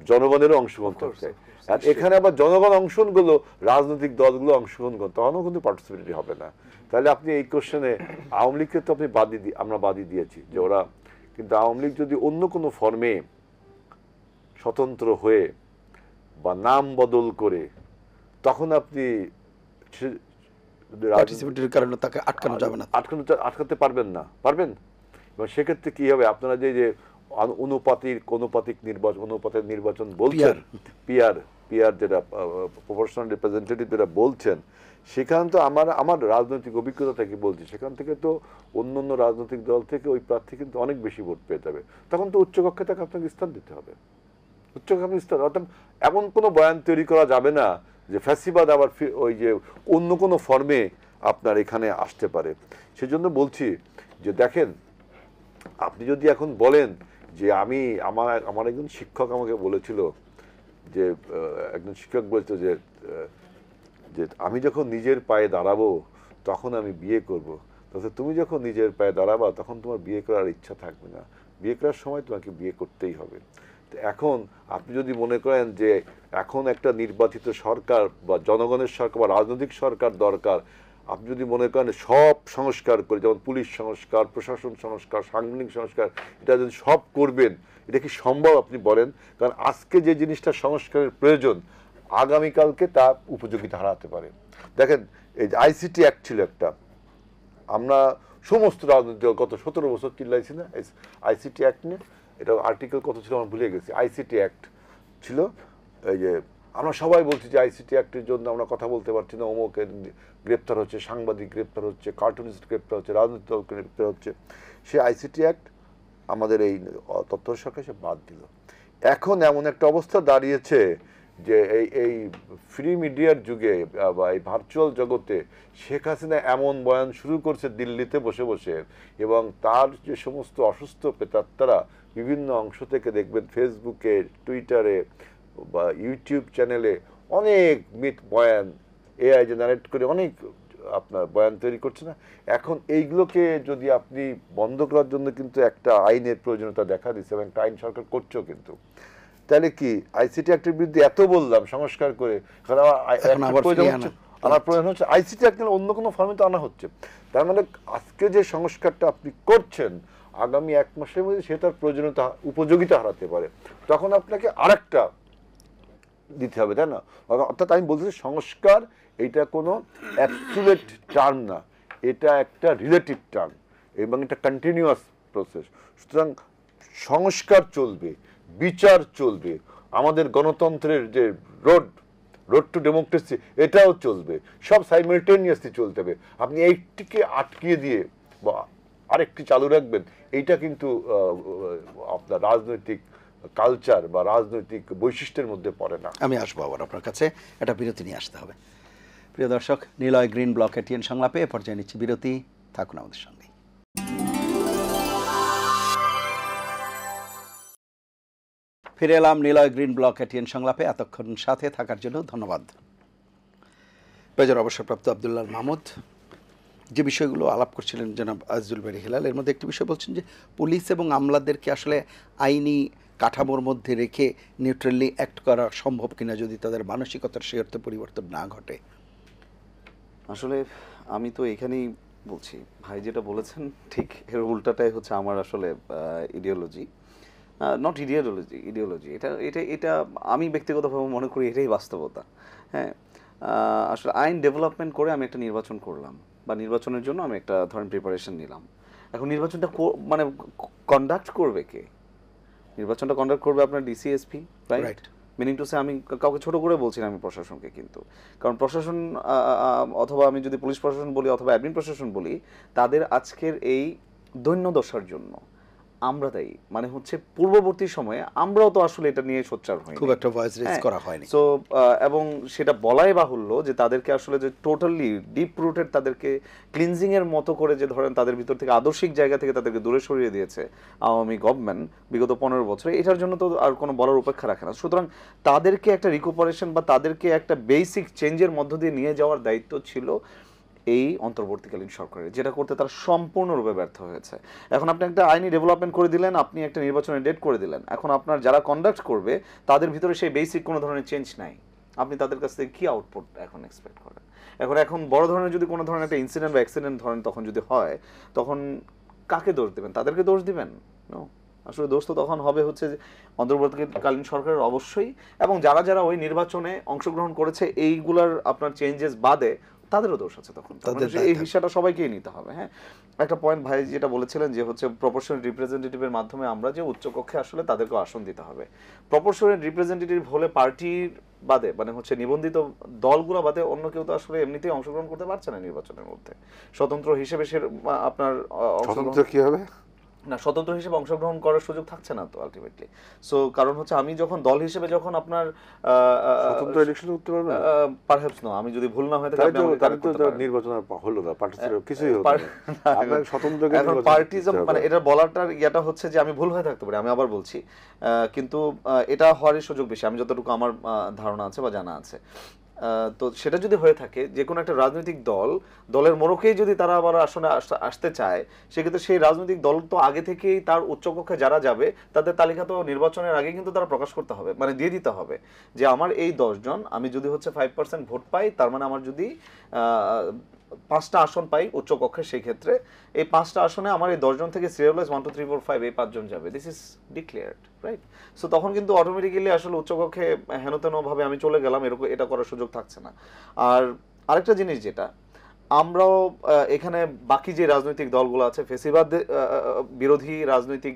জনগণেরও অংশগ্রহণ করতে হয়। আর এখানে আবার জনগণ অংশগ্রহণ করলো, রাজনৈতিক দলগুলো অংশগ্রহণ করলো, তখনও কিন্তু পার্টিসিপেটারি হবে না। তাহলে আপনি এই কোশ্চেনে আওয়ামী লীগকে তো আপনি আমরা বাদই দিয়েছি যে ওরা, কিন্তু আওয়ামী লীগ যদি অন্য কোনো ফর্মে স্বতন্ত্র হয়ে বা নাম বদল করে, তখন আপনি পার্টিসিপেটরির কারণে তাকে আটকানো যাবে না, আটকাতে পারবেন না, পারবেন? এবং সেক্ষেত্রে কি হবে, আপনারা যে অনুপাতিক নির্বাচন বলছেন, পিআর যেটা প্রপোর্শনাল রিপ্রেজেন্টেটিভ যেটা বলছেন, সেখানে তো আমার রাজনৈতিক অভিজ্ঞতা থেকে বলছি, সেখান থেকে তো অন্য রাজনৈতিক দল থেকে ওই প্রার্থী কিন্তু অনেক বেশি ভোট পেয়ে যাবে। তখন তো উচ্চকক্ষে তাকে আপনাকে স্থান দিতে হবে, উচ্চকক্ষে স্থান। অর্থাৎ এমন কোনো বয়ান তৈরি করা যাবে না যে ফ্যাসিবাদ আবার ওই যে অন্য কোনো ফর্মে আপনার এখানে আসতে পারে। সেজন্য বলছি যে দেখেন, আপনি যদি এখন বলেন যে আমার একজন শিক্ষক আমাকে বলেছিল যে একজন শিক্ষক বলতো যে যে আমি যখন নিজের পায়ে দাঁড়াবো তখন আমি বিয়ে করব। তাহলে তুমি যখন নিজের পায়ে দাঁড়াবা তখন তোমার বিয়ে করার ইচ্ছা থাকবে না, বিয়ে করার সময় তোমাকে বিয়ে করতেই হবে। তো এখন আপনি যদি মনে করেন যে এখন একটা নির্বাচিত সরকার বা জনগণের সরকার বা রাজনৈতিক সরকার দরকার, আপনি যদি মনে করেন সব সংস্কার করে, যেমন পুলিশ সংস্কার, প্রশাসন সংস্কার, সাংগঠনিক সংস্কার, এটা যদি সব করবেন, এটা কি সম্ভব আপনি বলেন? কারণ আজকে যে জিনিসটা সংস্কারের প্রয়োজন আগামীকালকে তা উপযোগিতা হারাতে পারে। দেখেন এই যে আইসিটি অ্যাক্ট ছিল একটা, আমরা সমস্ত রাজনৈতিক গত 17 বছর চিল্লাইছি না আইসিটি অ্যাক্ট নিয়ে। এটা আর্টিকেল কত ছিল আমরা ভুলে গেছি। আইসিটি অ্যাক্ট ছিল, এই যে আমরা সবাই বলছি যে আইসিটি অ্যাক্টের জন্য আমরা কথা বলতে পারছি না, অমুকের গ্রেপ্তার হচ্ছে, সাংবাদিক গ্রেপ্তার হচ্ছে, কার্টুনিস্ট গ্রেপ্তার হচ্ছে, রাজনৈতিক দল গ্রেপ্তার হচ্ছে। সে আইসিটি অ্যাক্ট আমাদের এই তথ্য সরকার সে বাদ দিল। এখন এমন একটা অবস্থা দাঁড়িয়েছে যে এই ফ্রি মিডিয়ার যুগে বা এই ভার্চুয়াল জগতে শেখ হাসিনা এমন বয়ান শুরু করছে দিল্লিতে বসে বসে, এবং তার যে সমস্ত অসুস্থ প্রেতাত্মারা বিভিন্ন অংশ থেকে দেখবেন ফেসবুকে, টুইটারে বা ইউটিউব চ্যানেলে অনেক মিথ বয়ান এআই জেনারেট করে অনেক আপনার বয়ান তৈরি করছে না। এখন এইগুলোকে যদি আপনি বন্ধ করার জন্য কিন্তু একটা আইনের প্রয়োজনীয়তা দেখা দিচ্ছে এবং একটা আইন সরকার করছেও কিন্তু। তাহলে কি আইসিটি অ্যাক্টের বিরুদ্ধে এত বললাম সংস্কার করে, কারণ আমার প্রয়োজন হচ্ছে আইসিটি অ্যাক্ট অন্য কোনো ফর্মে তো আনা হচ্ছে। তার মানে আজকে যে সংস্কারটা আপনি করছেন আগামী 1 মাসের মধ্যে সে তার প্রয়োজনীয়তা উপযোগিতা হারাতে পারে, তখন আপনাকে আরেকটা দিতে হবে, তাই না? অর্থাৎ আমি বলতেছি সংস্কার এটা কোনো অ্যাবসলিউট টার্ম না, এটা একটা রিলেটিভ টার্ম এবং এটা কন্টিনিউয়াস প্রসেস। সুতরাং সংস্কার চলবে, বিচার চলবে, আমাদের গণতন্ত্রের যে রোড টু ডেমোক্রেসি এটাও চলবে, সব সাইমালটেনিয়াসলি চলতে হবে। আপনি এইটিকে আটকিয়ে দিয়ে বা আরেকটি চালু রাখবেন, এইটা কিন্তু আপনার রাজনৈতিক কালচার বা রাজনৈতিক বৈশিষ্ট্যের মধ্যে পড়ে না। আমি আসবো আবার আপনার কাছে, একটা বিরতি নিয়ে আসতে হবে। প্রিয় দর্শক, নিলয় গ্রিন ব্লক এটিএন সংলাপে এ পর্যায়ে নিচ্ছি বিরতি, থাকুন আমাদের সঙ্গে। ফিরে এলাম নিলয় গ্রিন ব্লক এটিএন সংলাপে। এতক্ষণ সাথে থাকার জন্য ধন্যবাদ। পেজর অবসরপ্রাপ্ত আব্দুল্লাহ মাহমুদ যে বিষয়গুলো আলাপ করছিলেন জনাব আজিজুল বারী হেলাল, এর মধ্যে একটি বিষয় বলছেন যে পুলিশ এবং আমলাদেরকে আসলে আইনি কাঠামোর মধ্যে রেখে নিউট্রালি অ্যাক্ট করা সম্ভব কিনা যদি তাদের মানসিকতার সেই অর্থে পরিবর্তন না ঘটে। আসলে আমি তো এখানেই বলছি, ভাই যেটা বলেছেন ঠিক এর উল্টাটাই হচ্ছে আমার আসলে ইডিওলজি, নট ইডিওলজি এটা এটা এটা আমি ব্যক্তিগতভাবে মনে করি এটাই বাস্তবতা। হ্যাঁ, আসলে আইন ডেভেলপমেন্ট করে আমি একটা নির্বাচন করলাম বা নির্বাচনের জন্য আমি একটা ধরেন প্রিপারেশন নিলাম। এখন নির্বাচনটা মানে কন্ডাক্ট করবে কে? নির্বাচনটা কন্ডাক্ট করবে আপনার DC SP, right? Meaning to say আমি কাউকে ছোট করে বলছি না আমি প্রশাসনকে, কিন্তু কারণ প্রশাসন অথবা আমি যদি পুলিশ প্রশাসন বলি অথবা অ্যাডমিন প্রশাসন বলি, তাদের আজকের এই দৈন্যদশার জন্য আমরা দায়ী। মানে হচ্ছে পূর্ববর্তী সময়ে আমরাও তো আসলে এটা নিয়ে সোচ্চার হই, খুব একটা ভয়েস রেজ করা হয়নি। সো এবং সেটা বলাই বাহুল্য যে তাদেরকে আসলে যে টোটালি ডিপ রুটেড তাদেরকে ক্লিনজিং এর মতো করে যে ধরেন তাদের ভিতর থেকে আদর্শিক জায়গা থেকে তাদেরকে দূরে সরিয়ে দিয়েছে আওয়ামী গভর্নমেন্ট বিগত 15 বছরে, এটার জন্য তো আর কোনো বলার উপেক্ষা রাখে না। সুতরাং তাদেরকে একটা রিকুপারেশন বা তাদেরকে একটা বেসিক চেঞ্জের মধ্য দিয়ে নিয়ে যাওয়ার দায়িত্ব ছিল এই অন্তর্বর্তীকালীন সরকারের, যেটা করতে তারা সম্পূর্ণরূপে ব্যর্থ হয়েছে। এখন আপনি একটা আইনি ডেভেলপমেন্ট করে দিলেন, আপনি একটা নির্বাচনের ডেট করে দিলেন, এখন আপনার যারা কন্ডাক্ট করবে তাদের ভিতরে সেই বেসিক কোনো ধরনের চেঞ্জ নাই। আপনি তাদের কাছ থেকে কি আউটপুট এখন এক্সপেক্ট করেন? এখন বড় ধরনের যদি কোনো ধরনের একটা ইনসিডেন্ট বা অ্যাক্সিডেন্ট ধরেন তখন যদি হয়, তখন কাকে দোষ দিবেন? তাদেরকে দোষ দিবেন? নো, আসলে দোষ তো তখন হবে হচ্ছে অন্তর্বর্তীকালীন সরকারের অবশ্যই, এবং যারা যারা ওই নির্বাচনে অংশগ্রহণ করেছে এইগুলার আপনার চেঞ্জেস বাদে তাদেরও দোষ আছে। তখন এই হিসাবটা সবাইকেই নিতে হবে। হ্যাঁ, একটা পয়েন্ট ভাই যেটা বলেছিলেন যে হচ্ছে প্রপোর্শনাল রিপ্রেজেন্টেটিভের মাধ্যমে আমরা যে উচ্চকক্ষে আসলে তাদেরকে আসন দিতে হবে। প্রপোর্শনাল রিপ্রেজেন্টেটিভ হলে পার্টির বাদে মানে হচ্ছে নিবন্ধিত দলগুলো বাদে অন্য কেউ তো আসলে এমনিতেই অংশগ্রহণ করতে পারছে না নির্বাচনের মধ্যে। স্বতন্ত্র হিসেবে সে আপনার স্বতন্ত্র কি হবে? না, স্বতন্ত্র হিসেবে অংশগ্রহণ করার সুযোগ থাকছে না তো আলটিমেটলি। সো কারণ হচ্ছে আমি যখন দল হিসেবে যখন আপনার স্বতন্ত্র ইলেকশন করতে পারবে না, পারহ্যাপস নো, আমি যদি ভুল না হয়ে থাকে তাই আপনি তো আমাকে তাহলে correct তো করতে পারেন। নির্বাচন আর হলো না, পার্টিসিপেট কিছুই হলো পার- না, আপনার স্বতন্ত্রকে এখন নির্বাচন পার্টিজম করতে মানে হবে। এটা বলাটার ইয়াটা হচ্ছে যে আমি ভুল হয়ে থাকতে পারি, আমি আবার বলছি কিন্তু এটা হওয়ারই সুযোগ বেশি, আমি যতটুকু আমার ধারণা আছে বা জানা আছে। তো সেটা যদি হয়ে থাকে, যে কোনো একটা রাজনৈতিক দলের মোড়কেই যদি তারা আবার আসনে আসতে চায়, সেক্ষেত্রে সেই রাজনৈতিক দল তো আগে থেকেই তার উচ্চকক্ষে যারা যাবে তাদের তালিকা তো নির্বাচনের আগে কিন্তু তারা প্রকাশ করতে হবে, মানে দিয়ে দিতে হবে যে আমার এই 10 জন, আমি যদি হচ্ছে 5% ভোট পাই, তার মানে আমার যদি 5টা আসন পাই উচ্চকক্ষে, সেই ক্ষেত্রে এই 5টা আসনে আমার এই 10 জন থেকে সিরিয়াল ওয়াইজ 1 2 3 4 5 এই 5 জন যাবে, this is declared, right? So তখন কিন্তু অটোমেটিক্যালি আসলে উচ্চকক্ষে হেনতেন ভাবে আমি চলে গেলাম, এরকম এটা করার সুযোগ থাকছে না। আর আরেকটা জিনিস যেটা আমরাও এখানে বাকি যে রাজনৈতিক দলগুলো আছে, ফেসিবাদ বিরোধী রাজনৈতিক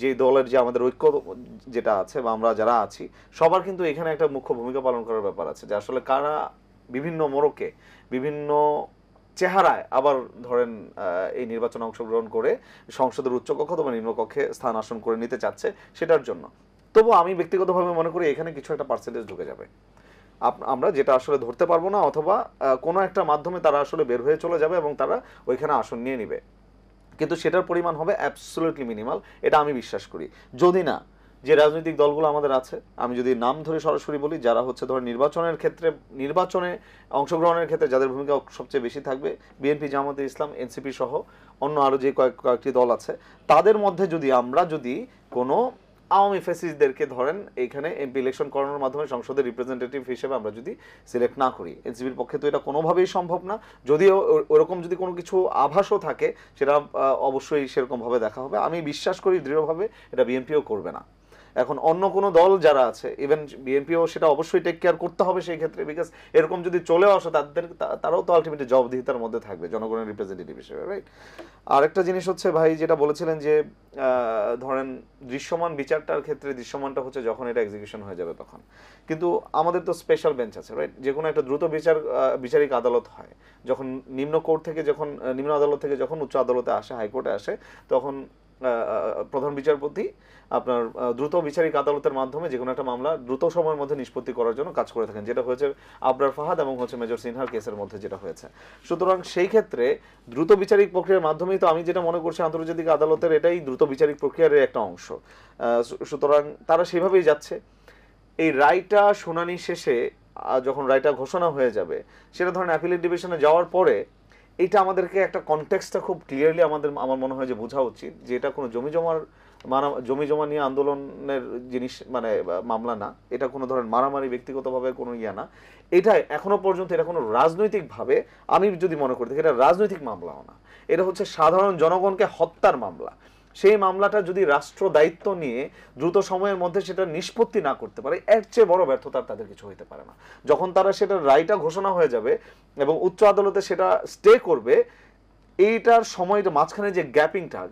যে দলের যে আমাদের ঐক্য যেটা আছে বা আমরা যারা আছি, সবার কিন্তু এখানে একটা মুখ্য ভূমিকা পালন করার ব্যাপার আছে, যে আসলে কারা বিভিন্ন মোড়কে বিভিন্ন চেহারায় আবার ধরেন এই নির্বাচনে অংশগ্রহণ করে সংসদের উচ্চকক্ষ অথবা নিম্নকক্ষে স্থান আসন করে নিতে চাচ্ছে, সেটার জন্য। তবু আমি ব্যক্তিগতভাবে মনে করি এখানে কিছু একটা পার্সেন্টেজ ঢুকে যাবে, আমরা যেটা আসলে ধরতে পারবো না, অথবা কোনো একটা মাধ্যমে তারা আসলে বের হয়ে চলে যাবে এবং তারা ওইখানে আসন নিয়ে নিবে, কিন্তু সেটার পরিমাণ হবে অ্যাবসলিউটলি মিনিমাল, এটা আমি বিশ্বাস করি। যদি না, যে রাজনৈতিক দলগুলো আমাদের আছে, আমি যদি নাম ধরে সরাসরি বলি, যারা হচ্ছে ধর নির্বাচনে অংশগ্রহণের ক্ষেত্রে যাদের ভূমিকা সবচেয়ে বেশি থাকবে, বিএনপি, জামাতে ইসলাম, এনসিপি সহ অন্য আরও যে কয়েকটি দল আছে, তাদের মধ্যে যদি আমরা কোনো আওয়ামী ফ্যাসিস্টদেরকে ধরেন এখানে এমপি ইলেকশন করানোর মাধ্যমে সংসদের রিপ্রেজেন্টেটিভ হিসেবে আমরা যদি সিলেক্ট না করি, এনসিপির পক্ষে তো এটা কোনোভাবেই সম্ভব না। যদিও ওরকম যদি কোনো কিছু আভাসও থাকে, সেটা অবশ্যই সেরকমভাবে দেখা হবে। আমি বিশ্বাস করি দৃঢ়ভাবে এটা বিএনপিও করবে না। এখন অন্য কোনো দল যারা আছে, ইভেন বিএনপিও সেটা অবশ্যই টেক কেয়ার করতে হবে সেই ক্ষেত্রে, বিকজ এরকম যদি চলেও আসে তারাও তো আলটিমেটলি জবাবদিহিতার মধ্যে থাকবে জনগণের রিপ্রেজেন্টেটিভ হিসেবে, রাইট? আরেকটা জিনিস হচ্ছে ভাই, যেটা বলেছিলেন যে ধরেন দৃশ্যমান বিচারটার ক্ষেত্রে, দৃশ্যমানটা হচ্ছে যখন এটা এক্সিকিউশন হয়ে যাবে তখন, কিন্তু আমাদের তো স্পেশাল বেঞ্চ আছে, রাইট? যে কোনো একটা দ্রুত বিচারিক আদালত হয় যখন নিম্ন কোর্ট থেকে, যখন নিম্ন আদালত থেকে যখন উচ্চ আদালতে আসে, হাইকোর্টে আসে, তখন প্রধান বিচারপতি আপনার দ্রুত বিচারিক আদালতের মাধ্যমে যে কোনো একটা মামলা দ্রুত সময়ের মধ্যে নিষ্পত্তি করার জন্য কাজ করে থাকেন, যেটা হয়েছে আবরার ফাহাদ এবং হচ্ছে মেজর সিনহার কেসের মধ্যে যেটা হয়েছে। সুতরাং সেই ক্ষেত্রে দ্রুত বিচারিক প্রক্রিয়ার মাধ্যমেই তো আমি যেটা মনে করছি আন্তর্জাতিক আদালতের এটাই দ্রুত বিচারিক প্রক্রিয়ার একটা অংশ। সুতরাং তারা সেভাবেই যাচ্ছে। এই রায়টা শুনানি শেষে যখন রায়টা ঘোষণা হয়ে যাবে, সেটা ধরেন অ্যাপিলেট ডিভিশনে যাওয়ার পরে এটা আমাদেরকে একটা কনটেক্সটটা খুব ক্লিয়ারলি আমার মনে হয় যে বোঝা উচিত, যে এটা কোনো জমি জমা নিয়ে আন্দোলনের জিনিস, মানে মামলা না, এটা কোনো ধরেন মারামারি ব্যক্তিগতভাবে কোনো ইয়া না, এটা এখনো পর্যন্ত এটা কোনো রাজনৈতিকভাবে আমি যদি মনে করি এটা রাজনৈতিক মামলাও না, এটা হচ্ছে সাধারণ জনগণকে হত্যার মামলা। সেই মামলাটা যদি রাষ্ট্র দায়িত্ব নিয়ে দ্রুত সময়ের মধ্যে সেটা নিষ্পত্তি না করতে পারে, এর চেয়ে বড় ব্যর্থতা তাদের কিছু হইতে পারে না। যখন তারা সেটা রায়টা ঘোষণা হয়ে যাবে এবং উচ্চ আদালতে সেটা স্টে করবে, এইটার সময়টা মাঝখানে যে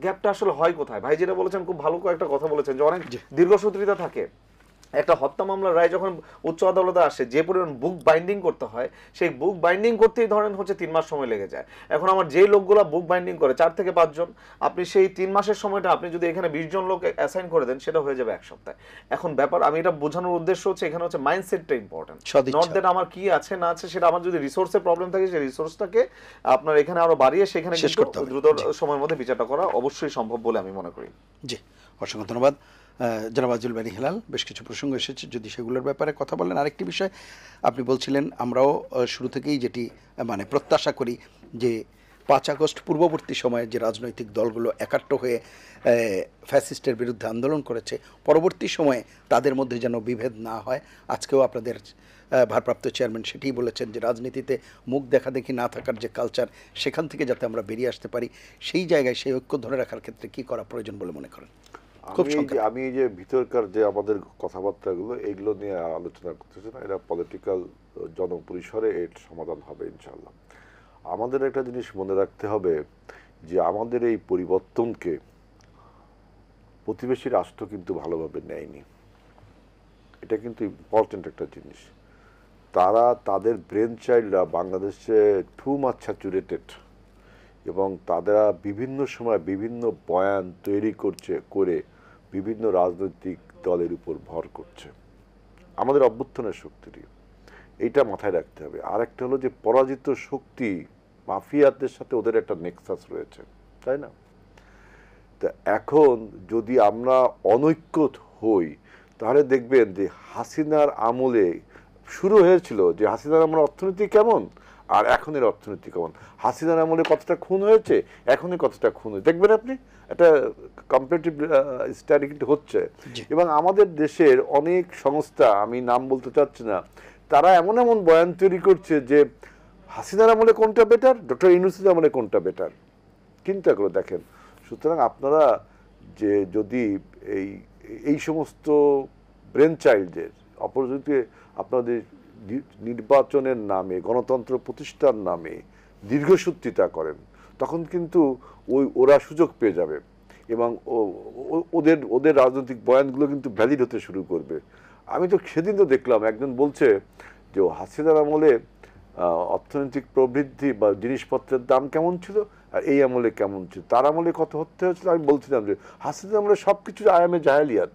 গ্যাপটা আসলে হয় কোথায়? ভাই যেটা বলেছেন খুব ভালো কয়েকটা কথা বলেছেন, যে অনেক দীর্ঘসূত্রিতা থাকে। একটা হত্যা মামলার রায় যখন উচ্চ আদালতে আসে, যে পরিমাণ বুক বাইন্ডিং করতে হয়, সেই বুক বাইন্ডিং করতেই ধরেন হচ্ছে 3 মাস সময় লেগে যায়। এখন আমার যেই লোকগুলো বুক বাইন্ডিং করে 4 থেকে 5 জন, আপনি সেই 3 মাসের সময়টা আপনি যদি এখানে 20 জন লোক অ্যাসাইন করে দেন, সেটা হয়ে যাবে 1 সপ্তাহে। এখন ব্যাপার, আমি এটা বোঝানোর উদ্দেশ্য হচ্ছে এখানে হচ্ছে মাইন্ডসেটটা ইম্পর্টেন্ট, নট দ্যাট আমার কি আছে না আছে সেটা। আমার যদি রিসোর্সের প্রবলেম থাকে, সেই রিসোর্সটাকে আপনার এখানে আরো বাড়িয়ে সেখানে দ্রুত সময়ের মধ্যে বিচারটা করা অবশ্যই সম্ভব বলে আমি মনে করি। জি, অসংখ্য ধন্যবাদ জনাব আজুল বারী হেলাল। বেশ কিছু প্রসঙ্গ এসেছে, যদি সেগুলোর ব্যাপারে কথা বলেন। আরেকটি বিষয় আপনি বলছিলেন, আমরাও শুরু থেকেই যেটি মানে প্রত্যাশা করি যে 5 আগস্ট পূর্ববর্তী সময়ে যে রাজনৈতিক দলগুলো একাট্ট হয়ে ফ্যাসিস্টের বিরুদ্ধে আন্দোলন করেছে, পরবর্তী সময়ে তাদের মধ্যে যেন বিভেদ না হয়। আজকেও আপনাদের ভারপ্রাপ্ত চেয়ারম্যান সেটিই বলেছেন যে রাজনীতিতে মুখ দেখাদেখি না থাকার যে কালচার, সেখান থেকে যাতে আমরা বেরিয়ে আসতে পারি, সেই জায়গায় সেই ঐক্য ধরে রাখার ক্ষেত্রে কী করা প্রয়োজন বলে মনে করেন? আমি এই যে ভিতরকার যে আমাদের কথাবার্তাগুলো, এগুলো নিয়ে আলোচনা করতেছি না, এটা পলিটিক্যাল জনপরিসরে এর সমাধান হবে ইনশাল্লাহ। আমাদের একটা জিনিস মনে রাখতে হবে, যে আমাদের এই পরিবর্তনকে প্রতিবেশী রাষ্ট্র কিন্তু ভালোভাবে নেয়নি। এটা কিন্তু ইম্পর্টেন্ট একটা জিনিস। তারা তাদের ব্রেন চাইল্ডরা বাংলাদেশে টু মাচ স্যাচুরেটেড এবং তারা বিভিন্ন সময় বিভিন্ন বয়ান তৈরি করে বিভিন্ন রাজনৈতিক দলের উপর ভর করছে আমাদের অভ্যুত্থানের শক্তিটি। এইটা মাথায় রাখতে হবে। আর একটা হলো যে পরাজিত শক্তি মাফিয়াদের সাথে ওদের একটা নেক্সাস রয়েছে, তাই না? তা এখন যদি আমরা অনৈক্য হই তাহলে দেখবেন যে হাসিনার আমলে শুরু হয়েছিল যে হাসিনার আমলে অর্থনীতি কেমন আর এখনের অর্থনীতি কেমন, হাসিনার আমলে কতটা খুন হয়েছে, এখনই কতটা খুন হয়েছে, দেখবেন আপনি একটা কম্পারেটিভ স্টাডি কিন্তু হচ্ছে। এবং আমাদের দেশের অনেক সংস্থা, আমি নাম বলতে চাচ্ছি না, তারা এমন এমন বয়ান তৈরি করছে যে হাসিনার আমলে কোনটা বেটার, ডক্টর ইউনূসের আমলে কোনটা বেটার, চিন্তা করে দেখেন। সুতরাং আপনারা যে যদি এই সমস্ত ব্রেন চাইল্ডদের অপরদিকে আপনাদের নির্বাচনের নামে গণতন্ত্র প্রতিষ্ঠার নামে দীর্ঘসূত্রিতা করেন, তখন কিন্তু ওরা সুযোগ পেয়ে যাবে এবং ওদের রাজনৈতিক বয়ানগুলো কিন্তু ভ্যালিড হতে শুরু করবে। আমি তো সেদিন তো দেখলাম একজন বলছে যে হাসিনার আমলে অর্থনৈতিক প্রবৃদ্ধি বা জিনিসপত্রের দাম কেমন ছিল আর এই আমলে কেমন ছিল, তার আমলে কত হতে হয়েছিল। আমি বলছিলাম যে হাসিনার আমলে সব কিছু আয়ামে জাহেলিয়াত,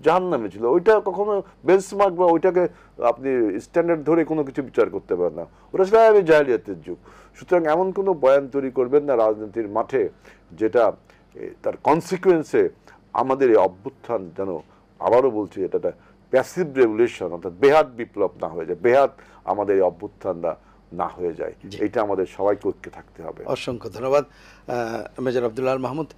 জাহান্নামে ছিল, ওইটা কখনো বেঞ্চমার্ক বা ওইটাকে আপনি স্ট্যান্ডার্ড ধরে কোনো কিছু বিচার করতে পারেন না, ওটা ছিল আয়ামে জাহেলিয়াতের যুগ। সুতরাং এমন কোনো বয়ান তৈরি করবেন না রাজনীতির মাঠে যেটা তার কনসিকুয়েন্সে আমাদের এই অভ্যুত্থান যেন, আবারও বলছি, এটা প্যাসিভ রেভলিউশন অর্থাৎ বেহাত বিপ্লব না হয়ে যায়, বেহাত আমাদের এই অভ্যুত্থানটা না হয়ে যায়। এটা আমাদের সবাইকে ঐক্যে থাকতে হবে। অসংখ্য ধন্যবাদ মেজর আব্দুল আল মাহমুদ।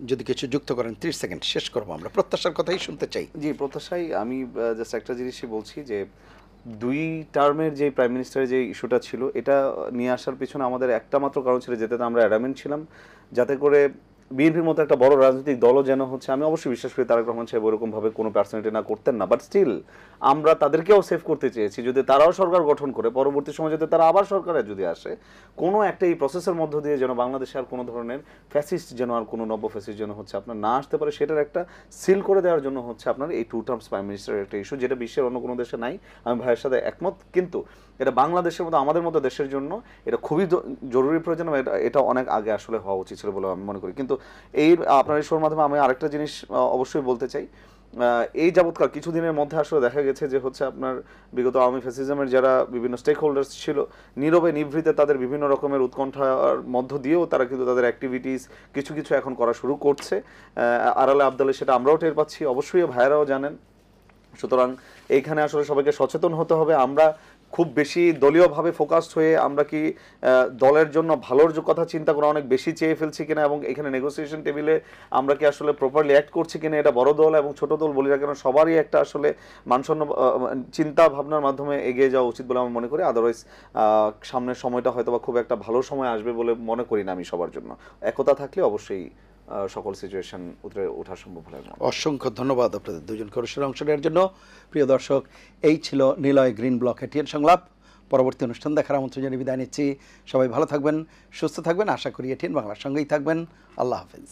যদি কিছু যুক্ত করেন 30 সেকেন্ড শেষ করবো, আমরা প্রত্যাশার কথাই শুনতে চাই। জি, প্রত্যাশাই আমি জাস্ট একটা জিনিসই বলছি যে 2 টার্মের যে প্রাইম মিনিস্টারের যে ইস্যুটা ছিল এটা নিয়ে আসার পিছনে আমাদের একটা মাত্র কারণ ছিল, যেতে আমরা অ্যাডামেন্ট ছিলাম যাতে করে বিএনপির মতো একটা বড় রাজনৈতিক দলও যেন হচ্ছে, আমি অবশ্যই বিশ্বাস করি তারেক রহমান সাহেব ওরকমভাবে কোনো পার্সোনালিটি না করতেন না, বাট স্টিল আমরা তাদেরকেও সেভ করতে চেয়েছি যদি তারাও সরকার গঠন করে পরবর্তী সময় যদি তারা আবার সরকারে যদি আসে, কোনো একটা এই প্রসেসের মধ্য দিয়ে যেন বাংলাদেশে আর কোনো ধরনের ফ্যাসিস্ট যেন আর কোনো নব্য ফ্যাসিস্ট যেন হচ্ছে আপনার না আসতে পারে, সেটার একটা সিল করে দেওয়ার জন্য হচ্ছে আপনার এই 2 টার্মস প্রাইম মিনিস্টারের একটা ইস্যু, যেটা বিশ্বের অন্য কোনো দেশে নাই। আমি ভাইয়ের সাথে একমত, কিন্তু এটা বাংলাদেশের মতো আমাদের মতো দেশের জন্য এটা খুবই জরুরি প্রয়োজন, এটা অনেক আগে আসলে হওয়া উচিত ছিল বলে আমি মনে করি। কিন্তু এই আপনার এই শোর মাধ্যমে আমি আরেকটা জিনিস অবশ্যই বলতে চাই, এই যাবৎকাল কিছুদিনের মধ্যে আসলে দেখা গেছে যে হচ্ছে আপনার বিগত আওয়ামী ফ্যাসিজমের যারা বিভিন্ন স্টেক হোল্ডার্স ছিল, নীরবে নিভৃতে তাদের বিভিন্ন রকমের উৎকণ্ঠার মধ্য দিয়েও তারা কিন্তু তাদের অ্যাক্টিভিটিস কিছু কিছু এখন করা শুরু করছে আড়ালে আবদালে, সেটা আমরাও টের পাচ্ছি, অবশ্যই ভাইয়েরাও জানেন। সুতরাং এইখানে আসলে সবাইকে সচেতন হতে হবে। আমরা খুব বেশি দলীয়ভাবে ফোকাসড হয়ে আমরা কি দলের জন্য ভালোর কথা চিন্তা করে অনেক বেশি চেয়ে ফেলছি কিনা, এবং এখানে নেগোসিয়েশন টেবিলে আমরা কি আসলে প্রপারলি অ্যাক্ট করছি কিনা, এটা বড় দল এবং ছোট দল বলি না কেন সবারই একটা আসলে মানসন্ন চিন্তা ভাবনার মাধ্যমে এগিয়ে যাওয়া উচিত বলে আমি মনে করি। আদারওয়াইজ সামনের সময়টা হয়তো বা খুব একটা ভালো সময় আসবে বলে মনে করি না আমি সবার জন্য। একতা থাকলে অবশ্যই সকল সিচুয়েশন উতরে ওঠা সম্ভব হলে। অসংখ্য ধন্যবাদ আপনাদের দুজনকে অনুষ্ঠানে অংশ নেওয়ার জন্য। প্রিয় দর্শক, এই ছিল নিলয় গ্রিন ব্লক এটিএন সংলাপ। পরবর্তী অনুষ্ঠান দেখার আমন্ত্রণ জানিয়ে বিদায় নিচ্ছি। সবাই ভালো থাকবেন, সুস্থ থাকবেন, আশা করি এটিএন বাংলার সঙ্গেই থাকবেন। আল্লাহ হাফেজ।